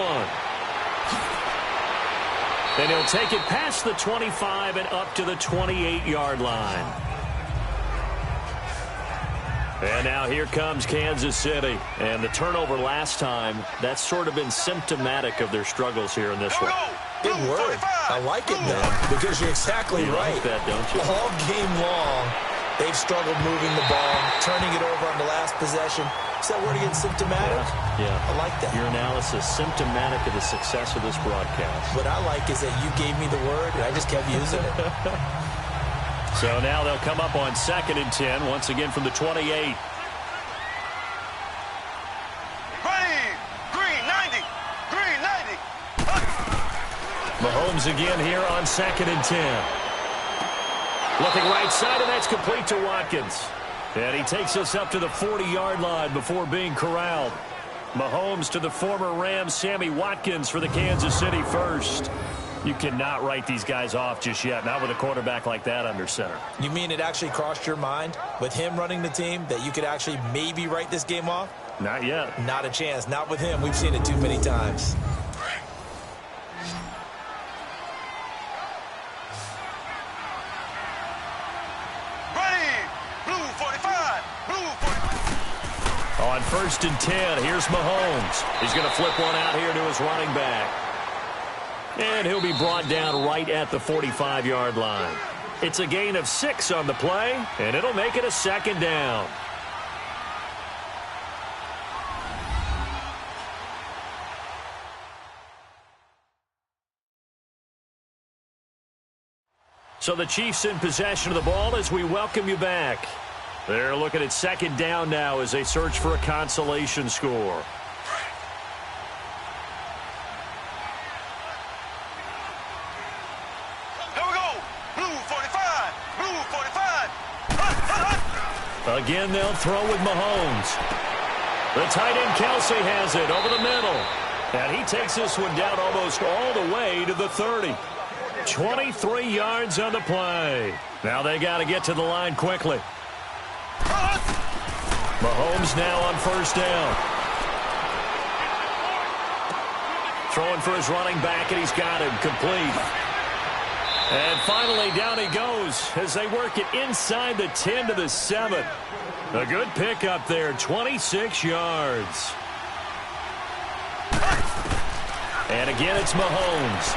And he'll take it past the 25 and up to the 28-yard line. And now here comes Kansas City. And the turnover last time, that's sort of been symptomatic of their struggles here in this one. Good word. I like it, though, because you're exactly right. Like that, don't you? All game long, they've struggled moving the ball, turning it over on the last possession. Is that word again, symptomatic? Yeah. I like that. Your analysis, symptomatic of the success of this broadcast. What I like is that you gave me the word, and I just kept using it. So now they'll come up on 2nd and 10, once again from the 28. Ready. Green 90. Green 90. Mahomes again here on 2nd and 10. Looking right side, and that's complete to Watkins. And he takes us up to the 40-yard line before being corralled. Mahomes to the former Rams, Sammy Watkins for the Kansas City first. You cannot write these guys off just yet, not with a quarterback like that under center. You mean it actually crossed your mind with him running the team that you could actually maybe write this game off? Not yet. Not a chance. Not with him. We've seen it too many times. Ready. Blue 45. Blue 45. On 1st and 10, here's Mahomes. He's going to flip one out here to his running back. And he'll be brought down right at the 45-yard line. It's a gain of 6 on the play, and it'll make it a 2nd down. So the Chiefs in possession of the ball as we welcome you back. They're looking at 2nd down now as they search for a consolation score. Again, they'll throw with Mahomes. The tight end, Kelsey, has it over the middle. And he takes this one down almost all the way to the 30. 23 yards on the play. Now they got to get to the line quickly. Mahomes now on 1st down. Throwing for his running back, and he's got him complete. And finally, down he goes as they work it inside the 10 to the 7. A good pickup there, 26 yards. And again, it's Mahomes.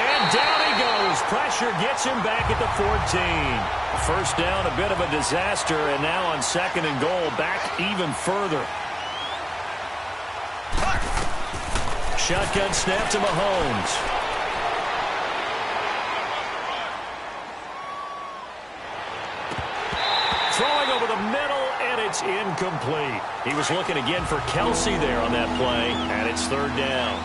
And down he goes. Pressure gets him back at the 14. 1st down, a bit of a disaster, and now on 2nd and goal, back even further. Shotgun snap to Mahomes. Throwing over the middle, and it's incomplete. He was looking again for Kelsey there on that play, and it's 3rd down.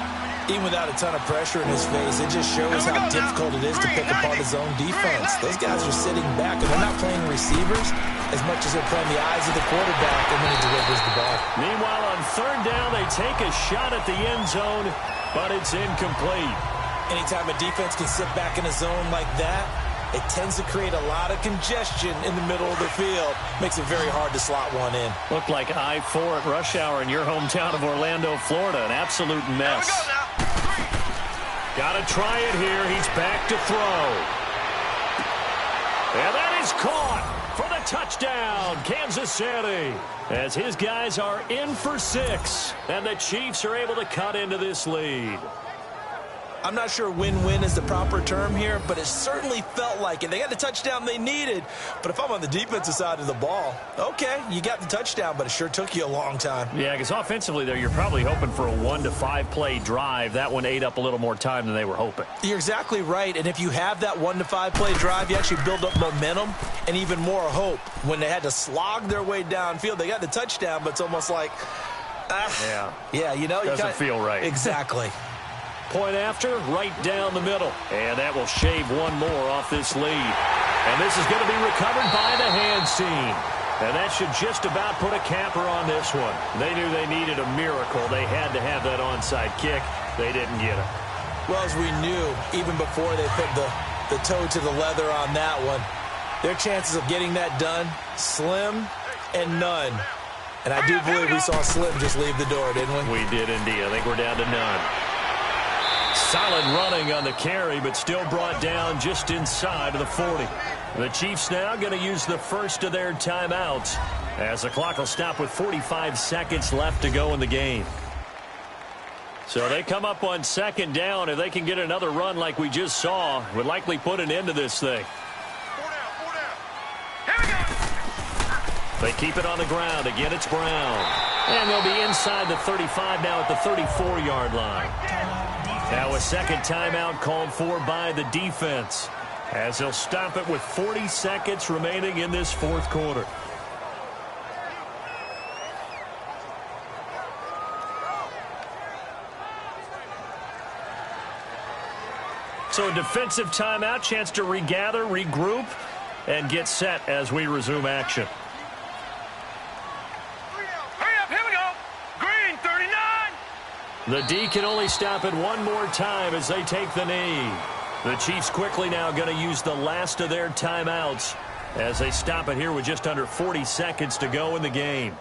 Even without a ton of pressure in his face, it just shows how difficult it is to pick apart his own defense. Those guys are sitting back, and they're not playing receivers as much as they're playing the eyes of the quarterback, and then he delivers the ball. Meanwhile, on 3rd down, they take a shot at the end zone, but it's incomplete. Anytime a defense can sit back in a zone like that, it tends to create a lot of congestion in the middle of the field. Makes it very hard to slot one in. Looked like I-4 at rush hour in your hometown of Orlando, Florida. An absolute mess. Got to try it here. He's back to throw. And that is caught for the touchdown, Kansas City. As his guys are in for 6, and the Chiefs are able to cut into this lead. I'm not sure win-win is the proper term here, but it certainly felt like it. They got the touchdown they needed, but if I'm on the defensive side of the ball, okay, you got the touchdown, but it sure took you a long time. Yeah, because offensively there, you're probably hoping for a 1 to 5 play drive. That one ate up a little more time than they were hoping. You're exactly right, and if you have that 1 to 5 play drive, you actually build up momentum and even more hope. When they had to slog their way downfield, they got the touchdown, but it's almost like, yeah, you know, doesn't feel right. Exactly. Point after, right down the middle. And that will shave one more off this lead. And this is going to be recovered by the hands team. And that should just about put a capper on this one. They knew they needed a miracle. They had to have that onside kick. They didn't get it. Well, as we knew, even before they put the toe to the leather on that one, their chances of getting that done, slim and none. And I do believe we saw Slim just leave the door, didn't we? We did indeed. I think we're down to none. Solid running on the carry, but still brought down just inside of the 40. The Chiefs now going to use the first of their timeouts as the clock will stop with 45 seconds left to go in the game. So they come up on 2nd down. If they can get another run like we just saw, would likely put an end to this thing. 4 down. Here we go. They keep it on the ground. Again, it's Brown. And they'll be inside the 35 now at the 34-yard line. Now a second timeout called for by the defense, as they'll stop it with 40 seconds remaining in this fourth quarter. So a defensive timeout, chance to regather, regroup, and get set as we resume action. Hurry up, here we go. Green, 39. The D can only stop it one more time as they take the knee. The Chiefs quickly now going to use the last of their timeouts as they stop it here with just under 40 seconds to go in the game.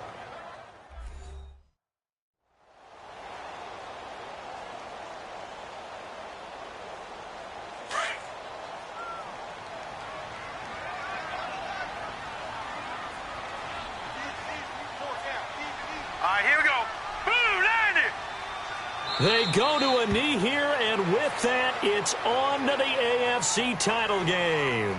All right, here we go. Boom, landed. They go to a knee here, and with that, it's on to the AFC title game.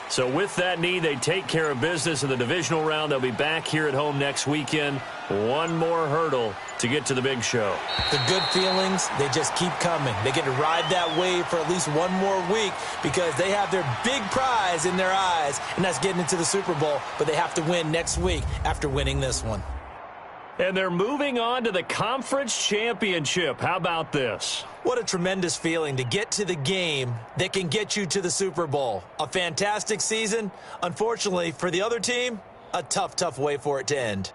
So with that knee, they take care of business in the divisional round. They'll be back here at home next weekend. One more hurdle to get to the big show. The good feelings, they just keep coming. They get to ride that wave for at least one more week because they have their big prize in their eyes, and that's getting into the Super Bowl. But they have to win next week after winning this one. And they're moving on to the conference championship. How about this? What a tremendous feeling to get to the game that can get you to the Super Bowl. A fantastic season. Unfortunately, for the other team, a tough, tough way for it to end.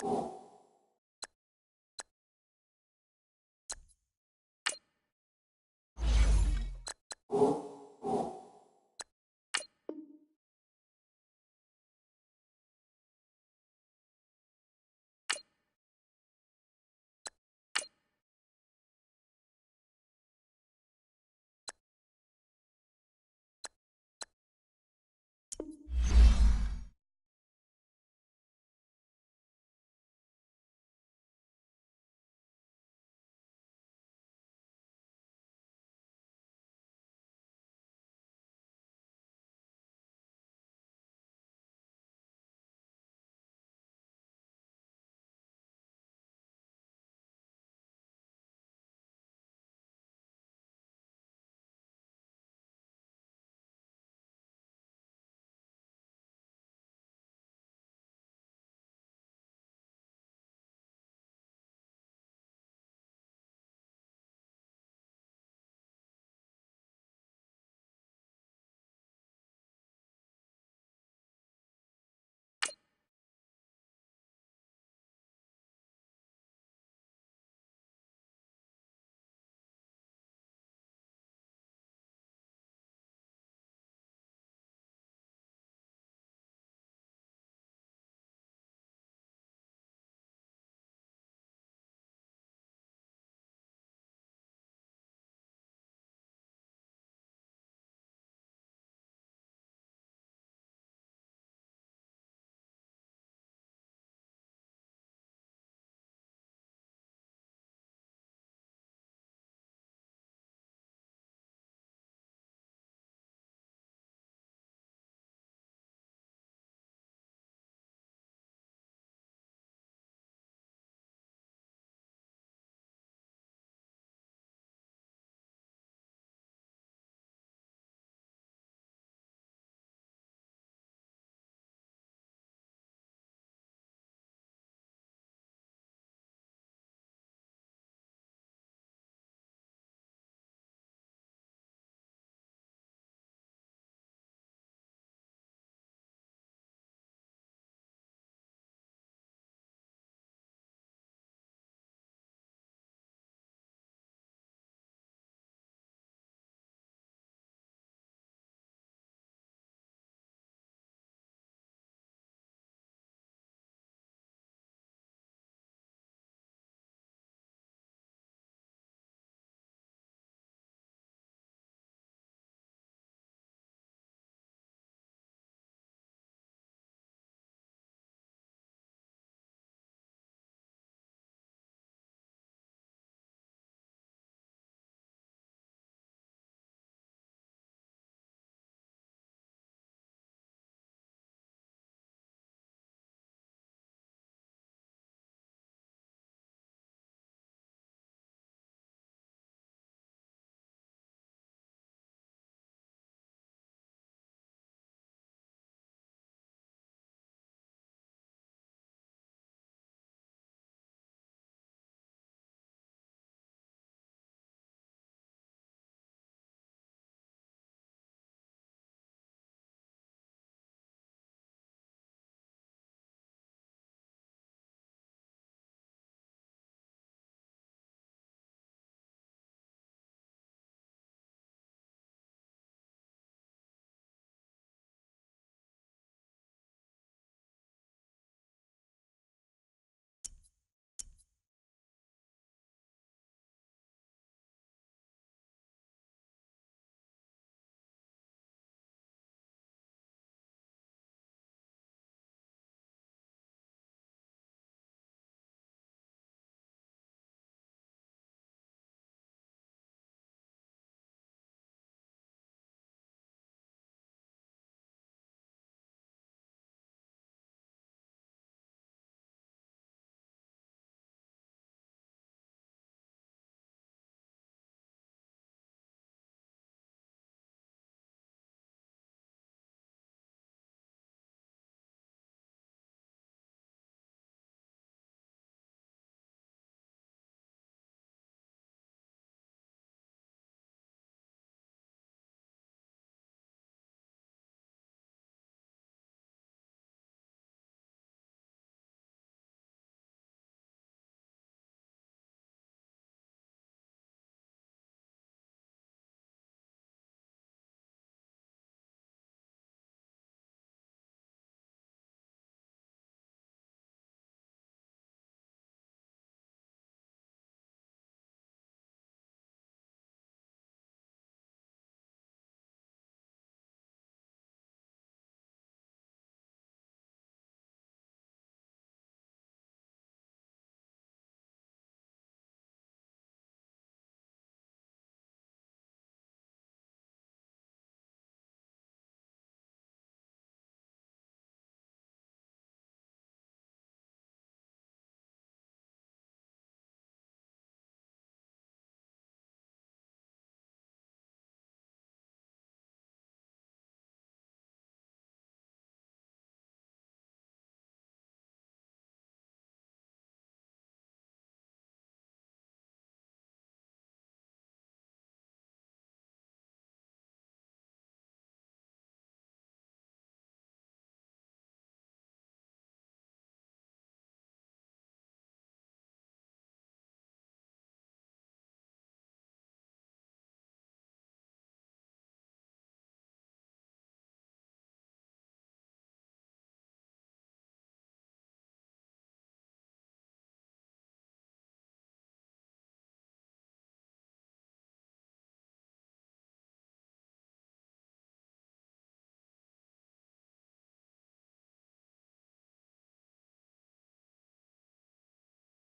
you